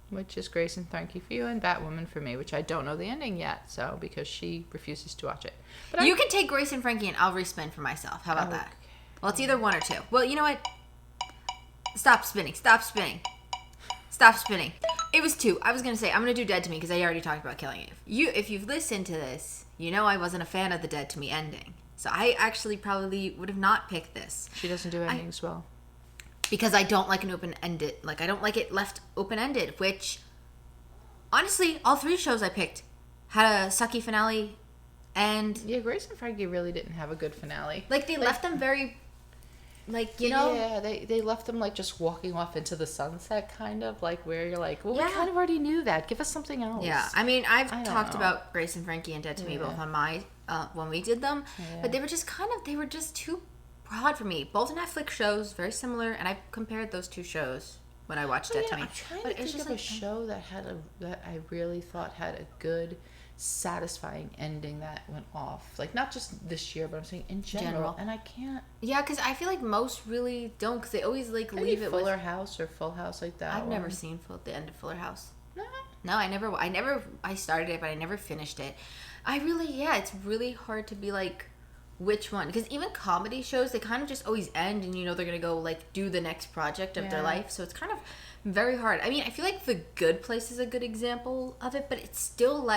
Which is Grace and Frankie for you and Batwoman for me, which I don't know the ending yet, so because she refuses to watch it. But You can take Grace and Frankie and I'll respin for myself. How about that? Well, it's either 1 or 2. Well, you know what? Stop spinning. It was 2. I was going to say, I'm going to do Dead to Me because I already talked about Killing Eve. If you've listened to this, you know I wasn't a fan of the Dead to Me ending. So I actually probably would have not picked this. She doesn't do endings well. Because I don't like an open-ended, I don't like it left open-ended, which, honestly, all 3 shows I picked had a sucky finale, and... Yeah, Grace and Frankie really didn't have a good finale. They left them very, you know... Yeah, they left them, just walking off into the sunset, kind of, where you're like, well, Yeah. we kind of already knew that. Give us something else. Yeah, I mean, I've don't talked know. about Grace and Frankie and Dead to Me both on my, when we did them, but they were just they were just too broad for me. Both Netflix shows, very similar, and I compared those 2 shows when I watched Dead to Me. I'm trying to think of a show that I really thought had a good, satisfying ending that went off. Not just this year, but I'm saying in general. And I can't... Yeah, because I feel like most really don't, because they always, leave it with... Fuller House or Full House like that. I've never seen the end of Fuller House. No. No, I started it, but I never finished it. It's really hard to be which one, because even comedy shows, they kind of just always end and they're gonna go do the next project of their life, so it's kind of very hard. I mean, I feel like The Good Place is a good example of it, but it's still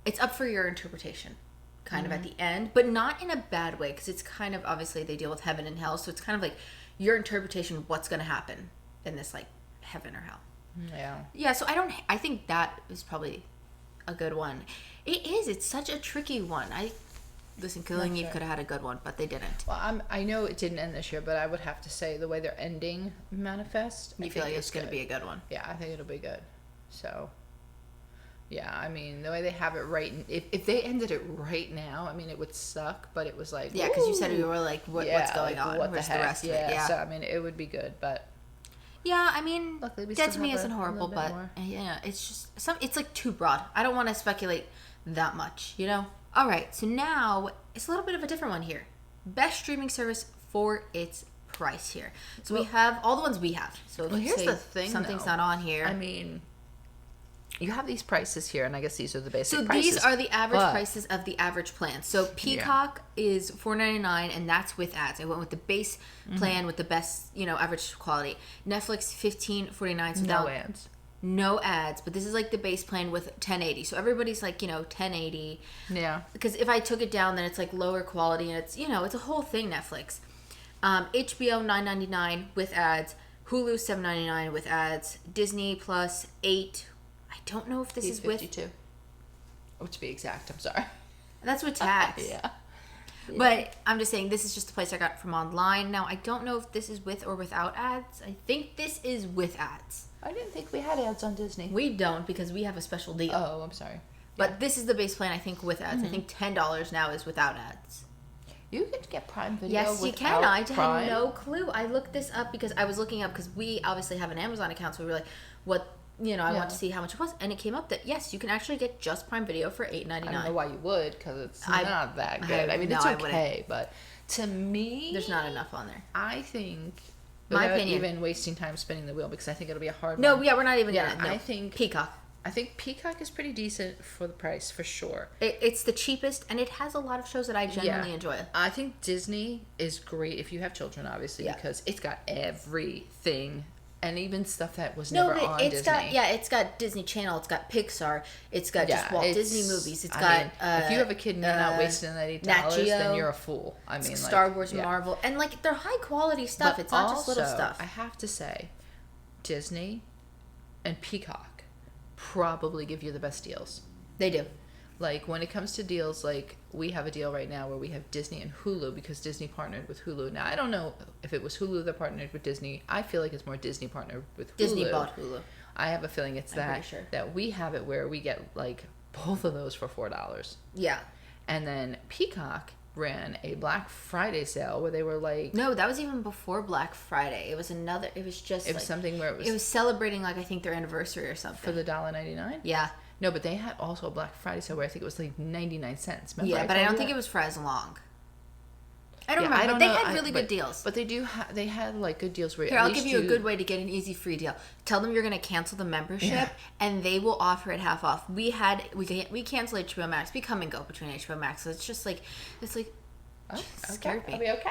it's up for your interpretation kind of at the end, but not in a bad way, because it's kind of, obviously they deal with heaven and hell, so it's kind of your interpretation of what's gonna happen in this heaven or hell. Yeah, so I think that is probably a good one. It's such a tricky one. Listen, Killing Eve could have had a good one, but they didn't. Well, I know it didn't end this year, but I would have to say the way they're ending Manifest, You feel like it's going to be a good one. Yeah, I think it'll be good. So, yeah, I mean, the way they have it if they ended it right now, I mean, it would suck, but it was Yeah, because you said we were what's going on? Where's the rest of it? Yeah. So, I mean, it would be good, but... Yeah, I mean, luckily Dead to Me isn't horrible, but yeah, it's just it's too broad. I don't want to speculate that much, All right, so now it's a little bit of a different one here. Best streaming service for its price here. So we have all the ones we have. So if here's the thing, something's not on here. I mean, you have these prices here, and I guess these are the basic so prices. These are the average prices of the average plan. So Peacock is $4.99, and that's with ads. I went with the base plan with the best, average quality. Netflix $15.49. So no ads. No ads, but this is the base plan with 1080. So everybody's 1080. Yeah. Because if I took it down, then it's lower quality, and it's it's a whole thing. Netflix, HBO $9.99 with ads, Hulu $7.99 with ads, Disney Plus $8. I don't know if this is with. $52. Oh, to be exact, I'm sorry. That's with tax. Yeah. But I'm just saying, this is just the place I got from online. Now I don't know if this is with or without ads. I think this is with ads. I didn't think we had ads on Disney. We don't, because we have a special deal. Oh, I'm sorry. But this is the base plan, I think, with ads. I think $10 now is without ads. You can get Prime Video Yes, you can. without I Prime? had no clue. I looked this up because I was looking up, because we obviously have an Amazon account, so we were like, what, I want to see how much it was. And it came up that, yes, you can actually get just Prime Video for $8.99. I don't know why you would, because it's not that good. I mean, no, it's I okay, but to me... There's not enough on there. I think... My without opinion. even wasting time spinning the wheel, because I think it'll be a hard No, one. yeah, we're not even Yeah, gonna. No. I think... Peacock. I think Peacock is pretty decent for the price, for sure. It's the cheapest, and it has a lot of shows that I genuinely enjoy. I think Disney is great if you have children, obviously, because it's got everything And even stuff that was No, never but on it's Disney. it's got Disney Channel, it's got Pixar, it's got just Walt Disney movies, it's got if you have a kid and you're not wasting that $8, then you're a fool. I mean, Star Wars, Marvel, and like they're high quality stuff. But it's not just little stuff. I have to say, Disney and Peacock probably give you the best deals. They do. Like, when it comes to deals, like, we have a deal right now where we have Disney and Hulu because Disney partnered with Hulu. Now, I don't know if it was Hulu that partnered with Disney. I feel like it's more Disney partnered with Hulu. Disney bought Hulu. I have a feeling it's that we have it where we get, like, both of those for $4. Yeah. And then Peacock ran a Black Friday sale where they were like... No, that was even before Black Friday. It was something where it was celebrating, like, I think their anniversary or something. For the $1.99? Yeah. No, but they had also a Black Friday sale where I think it was like 99 cents. Remember yeah, but I don't think it was for as long. I don't remember. But they had really good deals. But they had like good deals where Here, I'll give you a good way to get an easy free deal. Tell them you're going to cancel the membership, and they will offer it half off. We cancel HBO Max. We come and go between HBO Max. So it's just like scared me. Are we okay?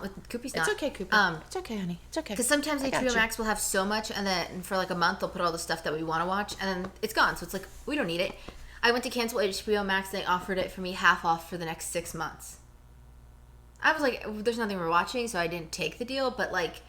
With Koopy's not. It's okay, Cooper. It's okay, honey. It's okay. Because sometimes HBO Max will have so much, and then for like a month they'll put all the stuff that we want to watch, and then it's gone. So it's like we don't need it. I went to cancel HBO Max. They offered it for me half off for the next 6 months. I was like, "There's nothing we're watching," so I didn't take the deal. But like,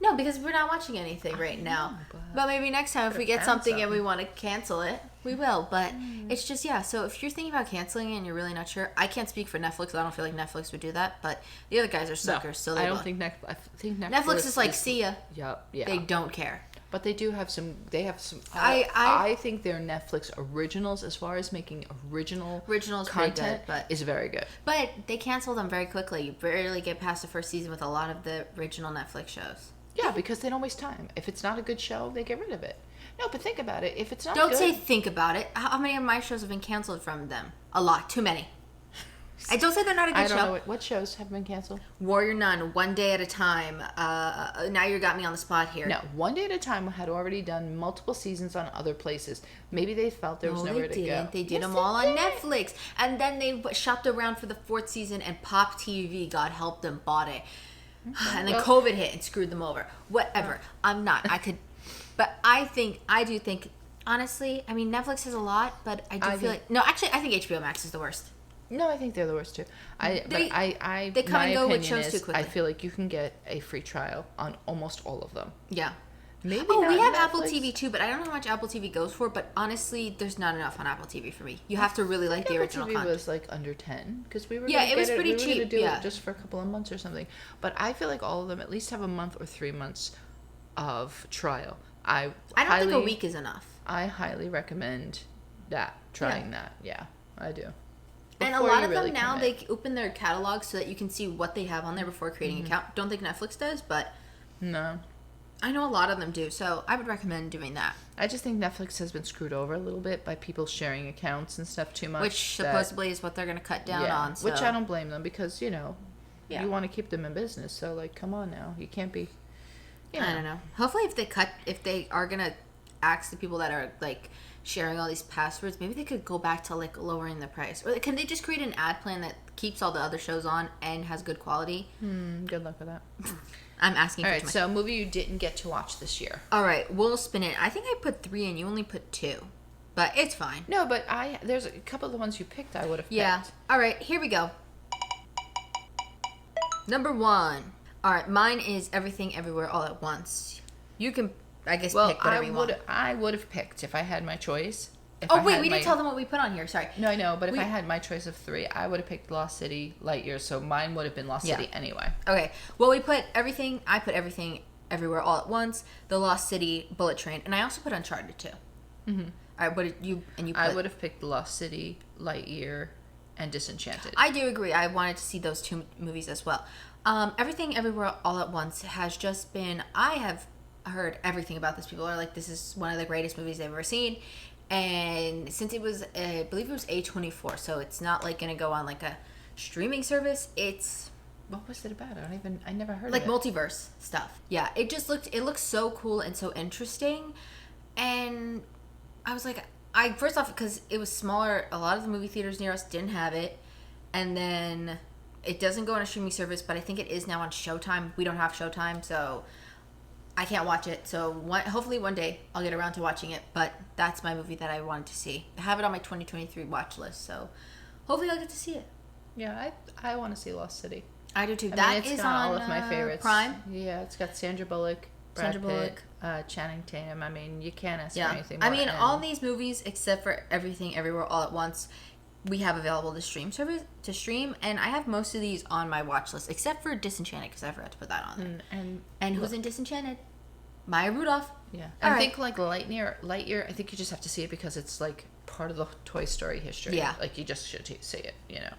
no, because we're not watching anything right now. But maybe next time if we get something and we want to cancel it, we will. But it's just so if you're thinking about canceling it and you're really not sure, I can't speak for Netflix. I don't feel like Netflix would do that. But the other guys are suckers, so I don't think Netflix. I think Netflix is like, see ya. Yep. Yeah. They don't care. But they do have some. They have some. I think their Netflix originals, as far as making originals content, is very good. But they cancel them very quickly. You barely get past the first season with a lot of the original Netflix shows. Yeah, because they don't waste time. If it's not a good show, they get rid of it. No, but think about it. If it's not Don't good... say think about it. How many of my shows have been canceled from them? A lot. Too many. I don't say they're not a good show. I don't know. What shows have been canceled? Warrior Nun, One Day at a Time. Now you got me on the spot here. No, One Day at a Time had already done multiple seasons on other places. Maybe they felt there was nowhere to go. They did them all on Netflix. And then they shopped around for the 4th season, and Pop TV, God help them, bought it. Okay, and then COVID hit and screwed them over. Whatever. I'm not. I could... But I do think, honestly, I mean, Netflix has a lot, but I feel like... No, actually, I think HBO Max is the worst. No, I think they're the worst too. They come and go with shows too quickly. I feel like you can get a free trial on almost all of them. Yeah. Maybe we have Netflix. Apple TV too, but I don't know how much Apple TV goes for. But honestly, there's not enough on Apple TV for me. You have to really like the original content. Apple TV was like under 10 because we were it was pretty cheap. We were gonna do it just for a couple of months or something. But I feel like all of them at least have a month or 3 months of trial. I don't think a week is enough. I highly recommend trying that. Yeah, I do. And a lot of them now, they open their catalog so that you can see what they have on there before creating an account. Don't think Netflix does, but... No. I know a lot of them do, so I would recommend doing that. I just think Netflix has been screwed over a little bit by people sharing accounts and stuff too much. Which supposedly is what they're going to cut down on. So. Which I don't blame them because, you want to keep them in business. So, like, come on now. You can't be... I don't know. Hopefully if they are going to ask the people that are, like... sharing all these passwords, maybe they could go back to like lowering the price, or can they just create an ad plan that keeps all the other shows on and has good quality? Good luck with that. I'm asking. All right, so a movie you didn't get to watch this year. All right, we'll spin it. I think I put 3 and you only put 2, but it's fine. No, but there's a couple of the ones you picked I would have picked. Yeah. All right, here we go. Number 1. All right, mine is Everything Everywhere All at Once. You can, I guess, pick whatever you want. I would have picked if I had my choice. We didn't tell them what we put on here. Sorry. No, I know, but if I had my choice of 3, I would have picked Lost City, Lightyear, so mine would have been Lost City anyway. Okay. Well, I put Everything Everywhere All at Once, The Lost City, Bullet Train, and I also put Uncharted too. Mm-hmm. All right, what did you put? I would have picked Lost City, Lightyear, and Disenchanted. I do agree. I wanted to see those 2 movies as well. Everything Everywhere All at Once has just been... I have heard everything about this. People are like, this is one of the greatest movies they've ever seen. And since it was, I believe it was A24, so it's not like going to go on like a streaming service. It's... What was it about? I never heard of it. Like multiverse stuff. Yeah, it looked so cool and so interesting. And I was like, first off, because it was smaller, a lot of the movie theaters near us didn't have it. And then it doesn't go on a streaming service, but I think it is now on Showtime. We don't have Showtime, so I can't watch it, so hopefully one day I'll get around to watching it. But that's my movie that I wanted to see. I have it on my 2023 watch list, so hopefully I'll get to see it. Yeah, I want to see Lost City. I do too. It's got all of my favorites. Prime. Yeah, it's got Sandra Bullock, Brad Pitt, Channing Tatum. I mean, you can't ask for anything more. I mean, all these movies except for Everything Everywhere All at Once, we have available to stream, and I have most of these on my watch list except for Disenchanted, because I forgot to put that on there. And who's in Disenchanted? Maya Rudolph. Yeah, I think like Lightyear. I think you just have to see it because it's like part of the Toy Story history. Yeah, like you just should see it. You know.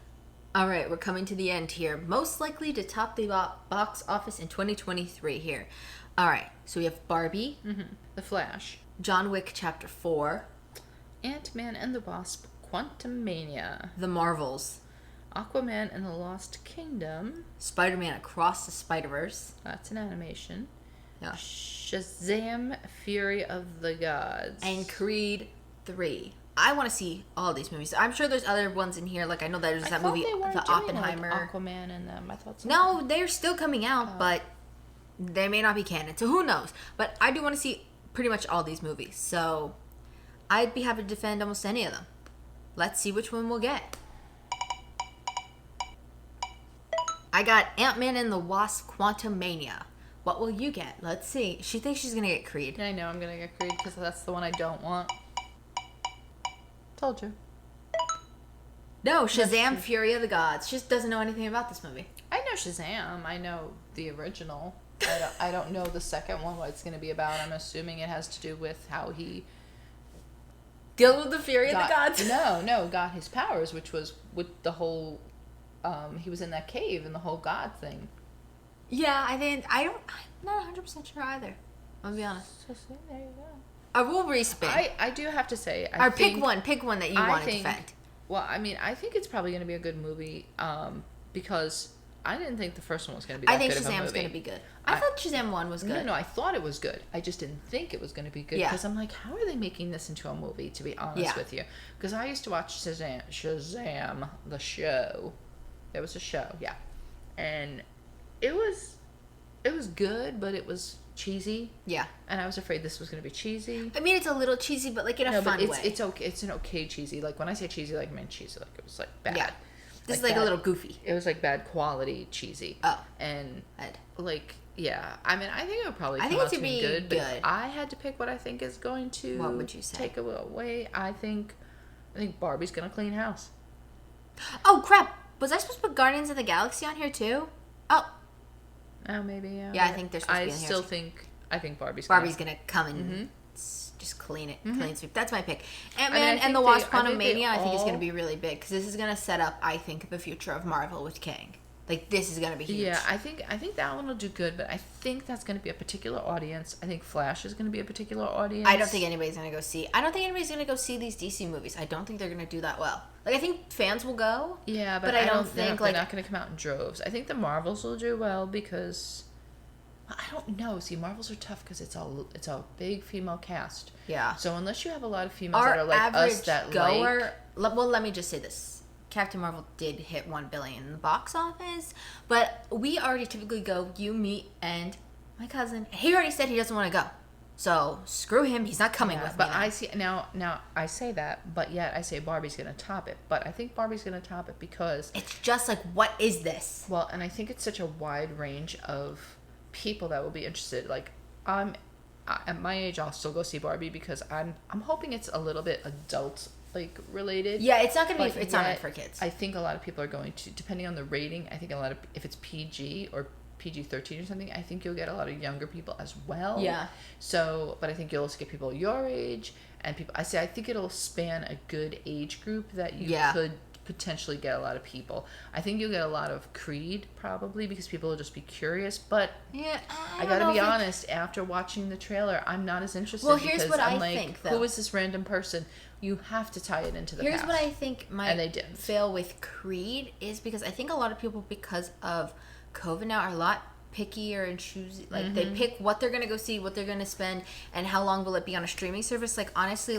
All right, we're coming to the end here. Most likely to top the box office in 2023 here. All right, so we have Barbie, The Flash, John Wick Chapter 4, Ant-Man and the Wasp, Quantumania, The Marvels, Aquaman and the Lost Kingdom, Spider-Man Across the Spider-Verse. That's an animation. Yeah. Shazam! Fury of the Gods, and Creed 3. I want to see all these movies. I'm sure there's other ones in here. Like, I know that there's that movie, the Oppenheimer. Like Aquaman and them. I thought so. No, they're still coming out, but they may not be canon. So who knows? But I do want to see pretty much all these movies. So I'd be happy to defend almost any of them. Let's see which one we'll get. I got Ant-Man and the Wasp Quantumania. What will you get? Let's see. She thinks she's going to get Creed. I know I'm going to get Creed because that's the one I don't want. Told you. No, Shazam! Fury of the Gods. She just doesn't know anything about this movie. I know Shazam. I know the original. I don't know the second one, what it's going to be about. I'm assuming it has to do with how he deals with the fury of the gods. No, got his powers, which was with the whole. He was in that cave and the whole god thing. Yeah, I'm not 100% sure either. I'll be honest. So there you go. I will respin. I do have to say. Pick one that you want to defend. Well, I mean, I think it's probably going to be a good movie because I didn't think the first one was going to be that good of a movie. I think Shazam's going to be good. I thought Shazam 1 was good. No, I thought it was good. I just didn't think it was going to be good because I'm like, how are they making this into a movie, to be honest with you? Because I used to watch Shazam, the show. There was a show, and it was good, but it was cheesy. Yeah. And I was afraid this was going to be cheesy. I mean, it's a little cheesy, but like in a fun way. It's okay. It's an okay cheesy. Like when I say cheesy, like I mean cheesy. Like it was like bad. Yeah. This is like bad, a little goofy. It was like bad quality cheesy. Oh. And like, yeah. I mean, I think it would probably come out to be good. But if I had to pick what I think is going to what would you say? Take away, I think Barbie's going to clean house. Oh, crap. Was I supposed to put Guardians of the Galaxy on here too? Oh. Oh, maybe, yeah. Yeah, I think they're supposed to be on here. I think Barbie's going to come and just clean it. Clean sweep. That's my pick. Ant-Man and the Wasp Quantumania, I think is going to be really big because this is going to set up, I think, the future of Marvel with Kang. Like, this is going to be huge. Yeah, I think that one will do good, but I think that's going to be a particular audience. I think Flash is going to be a particular audience. I don't think anybody's going to go see these DC movies. I don't think they're going to do that well. Like, I think fans will go. Yeah, but I don't think they're not going to come out in droves. I think the Marvels will do well because I don't know. See, Marvels are tough because it's a big female cast. Yeah. So unless you have a lot of females that are like us that well, let me just say this. Captain Marvel did hit $1 billion in the box office, but we already typically go, you, me, and my cousin. He already said he doesn't want to go. So screw him. He's not coming with me. But I see now I say that, but yet I say Barbie's going to top it. But I think Barbie's going to top it because it's just like, what is this? Well, and I think it's such a wide range of people that will be interested. Like at my age, I'll still go see Barbie because I'm hoping it's a little bit adult related. Yeah, it's not going to be. It's not meant for kids. I think a lot of people are going to, depending on the rating. I think if it's PG or PG-13 or something, I think you'll get a lot of younger people as well. Yeah. So, but I think you'll also get people your age and people. I think it'll span a good age group that you could potentially get a lot of people. I think you'll get a lot of Creed probably because people will just be curious. But yeah, I gotta be honest. After watching the trailer, I'm not as interested. Well, here's what I think. Though. Who is this random person? You have to tie it into the past. Here's what I think might fail with Creed is because I think a lot of people, because of COVID now, are a lot pickier and choosy. Like they pick what they're gonna go see, what they're gonna spend, and how long will it be on a streaming service. Like honestly,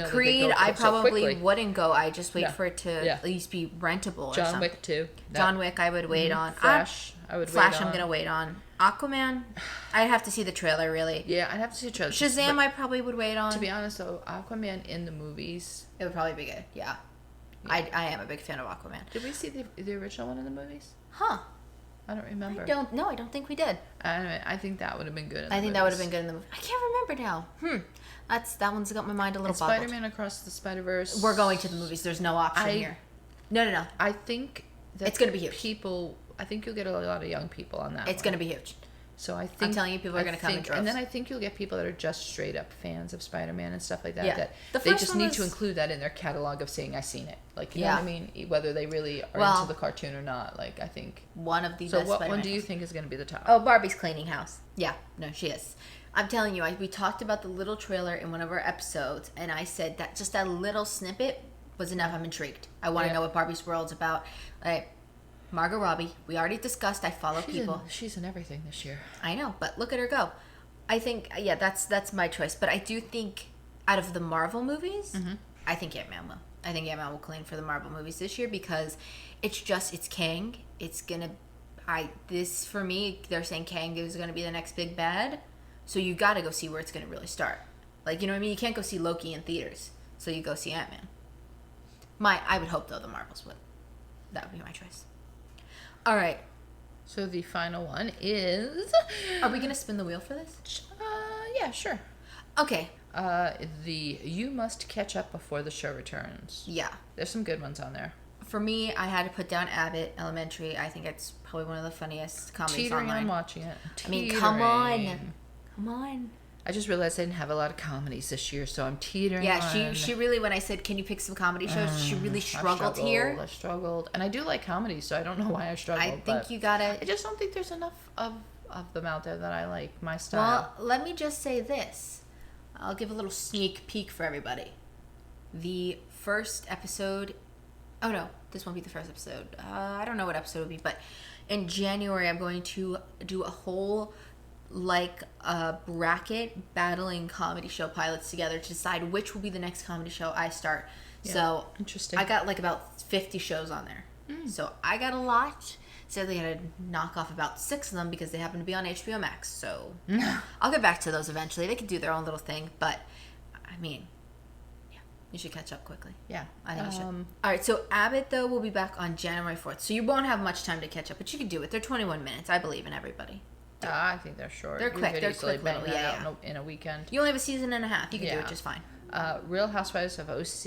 Creed, I probably wouldn't go. I just wait for it to at least be rentable. John Wick too. John Wick, I would wait on. Flash, I would. Flash, I'm gonna wait on. Aquaman, I'd have to see the trailer, really. Yeah, I'd have to see the trailer. Shazam, I probably would wait on. To be honest, though, Aquaman in the movies... It would probably be good, yeah. I am a big fan of Aquaman. Did we see the original one in the movies? Huh. I don't remember. I don't think we did. I think that would have been good in the I think that would have been good in the movie. I can't remember now. That one's got my mind a little boggled. Spider-Man Across the Spider-Verse. We're going to the movies. There's no option here. No. I think that it's going to be huge. I think you'll get a lot of young people on that. It's going to be huge. So I think I'm telling you, people are going to come in droves. And then I think you'll get people that are just straight up fans of Spider-Man and stuff like that. Yeah. That they just need to include that in their catalog of saying I've seen it. Like, you know what I mean? Whether they really are into the cartoon or not. Like, I think one of the best. So what one do you think is going to be the top? Oh, Barbie's cleaning house. Yeah, no, she is. I'm telling you, we talked about the little trailer in one of our episodes, and I said that just that little snippet was enough. I'm intrigued. I want to know what Barbie's world's about. Like, Margot Robbie, we already discussed. I follow people. She's in everything this year. I know, but look at her go. I think, that's my choice. But I do think out of the Marvel movies, I think Ant-Man will. I think Ant-Man will clean for the Marvel movies this year because it's Kang. It's gonna, this for me, they're saying Kang is gonna be the next big bad. So you gotta go see where it's gonna really start. Like, you know what I mean? You can't go see Loki in theaters. So you go see Ant-Man. I would hope though the Marvels would. That would be my choice. All right. So the final one is... Are we going to spin the wheel for this? Yeah, sure. Okay. You must catch up before the show returns. Yeah. There's some good ones on there. For me, I had to put down Abbott Elementary. I think it's probably one of the funniest comedies online. I'm watching it. I mean, come on. I just realized I didn't have a lot of comedies this year, so I'm teetering. Yeah, she really, when I said, can you pick some comedy shows, she really struggled here. I struggled. And I do like comedy, so I don't know why I struggled. I think you gotta... I just don't think there's enough of them out there that I like my style. Well, let me just say this. I'll give a little sneak peek for everybody. The first episode... Oh, no. This won't be the first episode. I don't know what episode it will be, but in January, I'm going to do a whole... like a bracket battling comedy show pilots together to decide which will be the next comedy show I start. Yeah, so interesting. I got like about 50 shows on there. So I got a lot. So they had to knock off about 6 of them because they happen to be on HBO Max. So I'll get back to those eventually. They can do their own little thing. But I mean, yeah, you should catch up quickly. Yeah, I think you should. All right, so Abbott though will be back on January 4th. So you won't have much time to catch up, but you can do it. They're 21 minutes. I believe in everybody. I think they're short. They're quick. They're quick little. In a weekend. You only have a season and a half. You can do it just fine. Real Housewives of OC.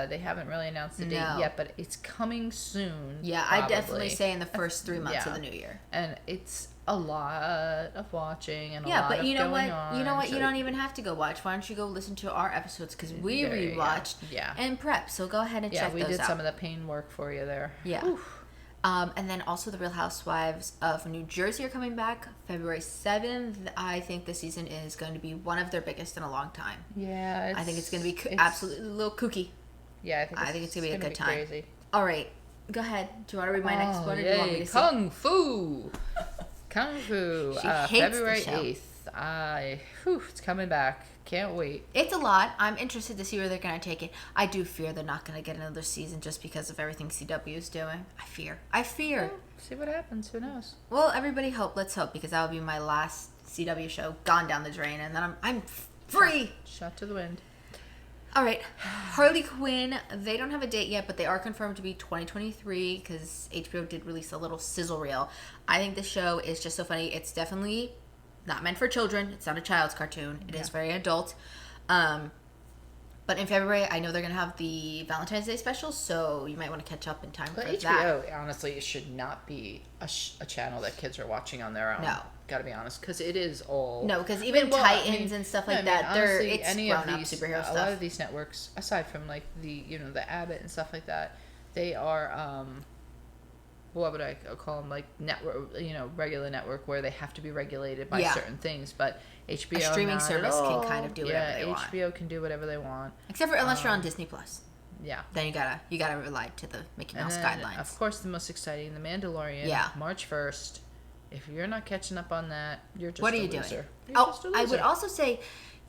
They haven't really announced the date yet, but it's coming soon. Yeah, I definitely say in the first 3 months of the new year. And it's a lot of watching and a lot but of you know going what? on. You know what? You don't even have to go watch. Why don't you go listen to our episodes because we rewatched and prep. So go ahead and check those out. Yeah, we did some of the pain work for you there. Yeah. Oof. And then also the Real Housewives of New Jersey are coming back February 7th. I think this season is going to be one of their biggest in a long time. Yeah. I think it's going to be absolutely a little kooky. Yeah, I think it's going to be a good time. Crazy. All right. Go ahead. Do you want to read my next one? Or do you want me to Kung Fu. Kung Fu. She hates February the show. 8th. It's coming back. Can't wait. It's a lot. I'm interested to see where they're going to take it. I do fear they're not going to get another season just because of everything CW is doing. I fear. Well, see what happens. Who knows? Well, everybody hope. Let's hope because that will be my last CW show gone down the drain, and then I'm free. Shot to the wind. All right. Harley Quinn. They don't have a date yet, but they are confirmed to be 2023 because HBO did release a little sizzle reel. I think the show is just so funny. It's definitely not meant for children. It's not a child's cartoon. It is very adult. But in February, I know they're going to have the Valentine's Day special, so you might want to catch up in time for HBO, that. Honestly, it should not be a channel that kids are watching on their own. No. Gotta be honest, because it is all... No, because even Titans and stuff like that, honestly, it's grown-up superhero stuff. A lot of these networks, aside from like the Abbott and stuff like that, they are... what would I call them? Like network, regular network where they have to be regulated by certain things. But HBO, a streaming service can kind of do whatever they want. HBO can do whatever they want, except for unless you're on Disney Plus. Yeah, then you gotta rely to the Mickey Mouse guidelines. Of course, the most exciting, The Mandalorian. Yeah, March 1st. If you're not catching up on that, you're just a loser. I would also say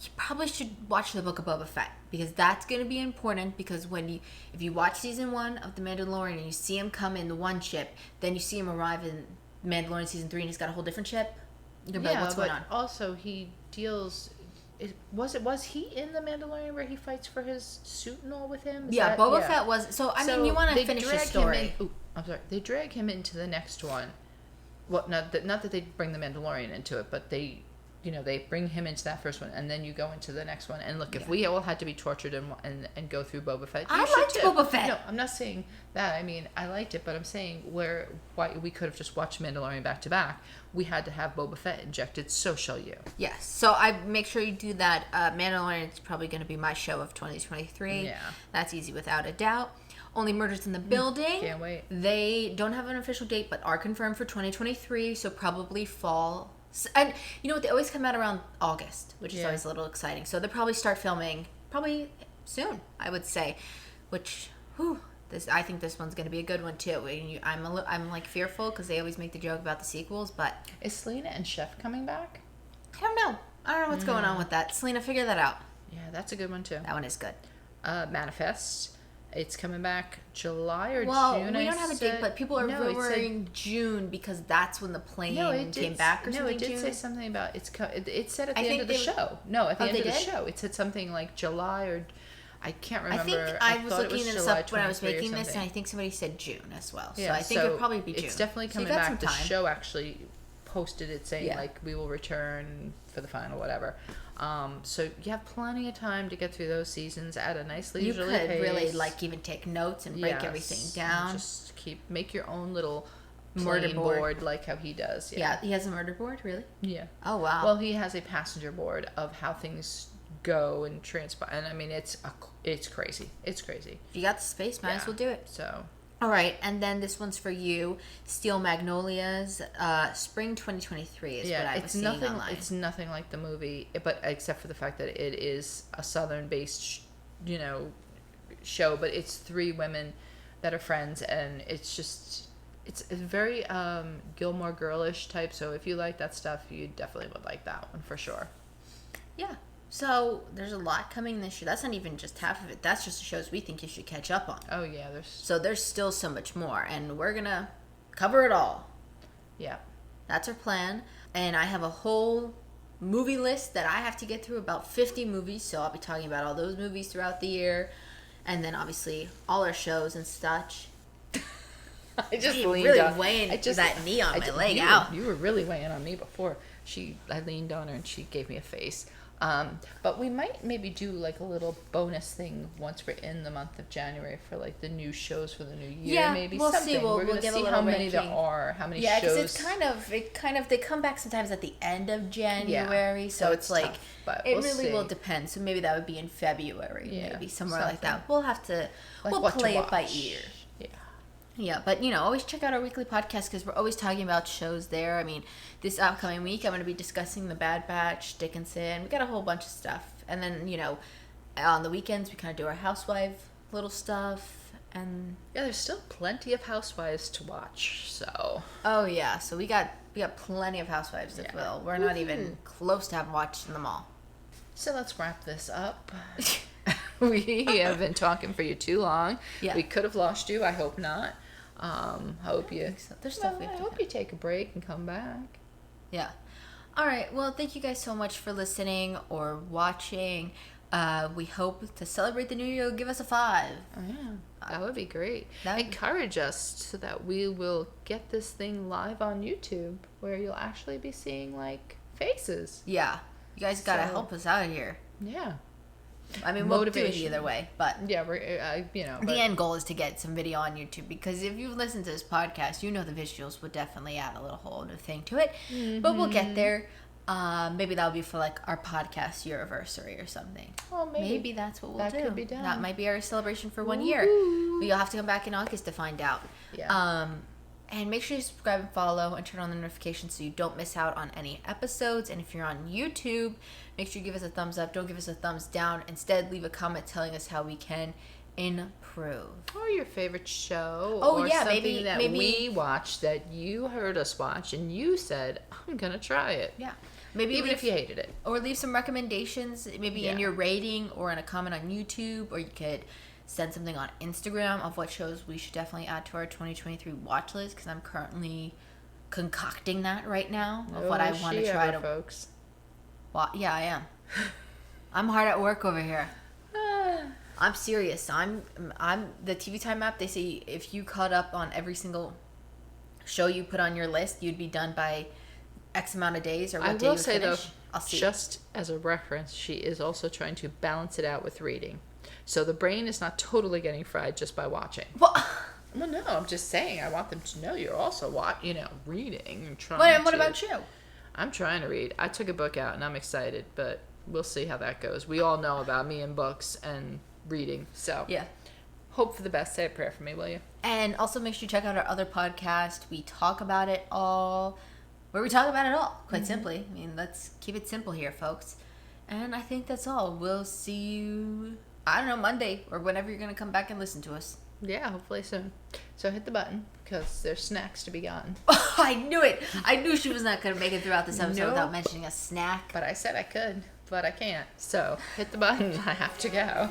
you probably should watch the Book of Boba Fett because that's going to be important because if you watch season 1 of The Mandalorian and you see him come in the one ship, then you see him arrive in Mandalorian season 3 and he's got a whole different ship. You're gonna be like, what's but going on? Also he deals. Was he in the Mandalorian where he fights for his suit and all with him? Boba Fett was. So I mean, you want to finish the story? I'm sorry. They drag him into the next one. Well, not that they bring the Mandalorian into it, but they bring him into that first one, and then you go into the next one. And look, if we all had to be tortured and go through Boba Fett, I liked Boba Fett. No, I'm not saying that. I mean, I liked it, but I'm saying why we could have just watched Mandalorian back to back. We had to have Boba Fett injected. So shall you? Yes. So I make sure you do that. Mandalorian is probably going to be my show of 2023. Yeah, that's easy without a doubt. Only Murders in the Building. Can't wait. They don't have an official date, but are confirmed for 2023. So probably fall. And you know what? They always come out around August, which is always a little exciting. So they'll probably start filming probably soon, I would say. Which, I think this one's going to be a good one too. I'm like fearful because they always make the joke about the sequels, but is Selena and Chef coming back? I don't know. I don't know what's going on with that. Selena, figure that out. Yeah, that's a good one too. That one is good. Manifest. It's coming back July or June. Well, we don't have a date, but people are rumoring June because that's when the plane came back or something. No, it did say something about it said at the end of the show. No, at the end of the show. It said something like July or I can't remember. I was looking this up when I was making this, and I think somebody said June as well. So I think it'll probably be June. It's definitely coming back. The show actually posted it saying like we will return for the final whatever. So you have plenty of time to get through those seasons at a nice leisurely pace. You could really even take notes and break everything down. Just make your own little murder board like how he does. Yeah, he has a murder board, really? Yeah. Oh wow. Well, he has a passenger board of how things go and transpire, and I mean it's crazy. It's crazy. If you got the space, might as well do it. So. All right, and then this one's for you. Steel Magnolias, spring 2023 is what I was seeing online. It's nothing like the movie, but except for the fact that it is a southern-based, show. But it's 3 women that are friends, and it's very Gilmore Girlish type. So if you like that stuff, you definitely would like that one for sure. Yeah. So there's a lot coming this year. That's not even just half of it. That's just the shows we think you should catch up on. Oh yeah, there's still so much more, and we're gonna cover it all. Yeah, that's our plan. And I have a whole movie list that I have to get through, about 50 movies. So I'll be talking about all those movies throughout the year, and then obviously all our shows and such. I just weighing that knee on my leg out. You were really weighing on me before. I leaned on her and she gave me a face. But we might maybe do like a little bonus thing once we're in the month of January for like the new shows for the new year. Yeah, maybe we'll something. see. We're gonna see how many there are, how many shows. Yeah, because it's kind of they come back sometimes at the end of January, so it's like tough, but it really will depend. So maybe that would be in February, maybe somewhere like that. We'll have to we'll play it by ear. Yeah, but always check out our weekly podcast because we're always talking about shows there. I mean, this upcoming week I'm going to be discussing The Bad Batch, Dickinson. We got a whole bunch of stuff, and then on the weekends we kind of do our housewife little stuff, and there's still plenty of Housewives to watch. So so we got plenty of Housewives to fill. We're not even close to having watched them all. So let's wrap this up. We have been talking for you too long. Yeah. We could have lost you. I hope not. Hope you. There's stuff I hope you take a break and come back. Yeah. All right. Well, thank you guys so much for listening or watching. We hope to celebrate the new year. Give us a 5. Oh, yeah. That would be great. Encourage us so that we will get this thing live on YouTube where you'll actually be seeing like faces. Yeah. You guys got to help us out here. Yeah. I mean, we'll do it either way, but yeah, we're the end goal is to get some video on YouTube because if you've listened to this podcast, the visuals would definitely add a little whole new thing to it. Mm-hmm. But we'll get there. Maybe that'll be for like our podcast year-anniversary or something. Well, maybe that's what we'll do. That could be done. That might be our celebration for 1 year. But you'll have to come back in August to find out. Yeah. And make sure you subscribe and follow and turn on the notifications so you don't miss out on any episodes. And if you're on YouTube, make sure you give us a thumbs up. Don't give us a thumbs down. Instead, leave a comment telling us how we can improve. Or your favorite show. Or something that we watched that you heard us watch and you said, I'm going to try it. Yeah. Maybe even if you hated it. Or leave some recommendations, maybe in your rating or in a comment on YouTube. Or you could send something on Instagram of what shows we should definitely add to our 2023 watch list because I'm currently concocting that right now of what I want to try to. Folks. Well, yeah, I am. I'm hard at work over here. I'm serious. I'm the TV Time app. They say if you caught up on every single show you put on your list, you'd be done by X amount of days or what day you finish. I will say though, I'll see. Just as a reference, she is also trying to balance it out with reading, so the brain is not totally getting fried just by watching. Well, no, I'm just saying. I want them to know you're also reading and trying. What about you? I'm trying to read. I took a book out and I'm excited, but we'll see how that goes. We all know about me and books and reading, so yeah. Hope for the best. Say a prayer for me, will you? And also make sure you check out our other podcast. We talk about it all. Where we talk about it all, quite simply. I mean, let's keep it simple here, folks. And I think that's all. We'll see you, I don't know, Monday or whenever you're going to come back and listen to us. Yeah, hopefully soon. So hit the button because there's snacks to be gotten. I knew it. I knew she was not going to make it throughout this episode without mentioning a snack. But I said I could, but I can't. So hit the button. I have to go.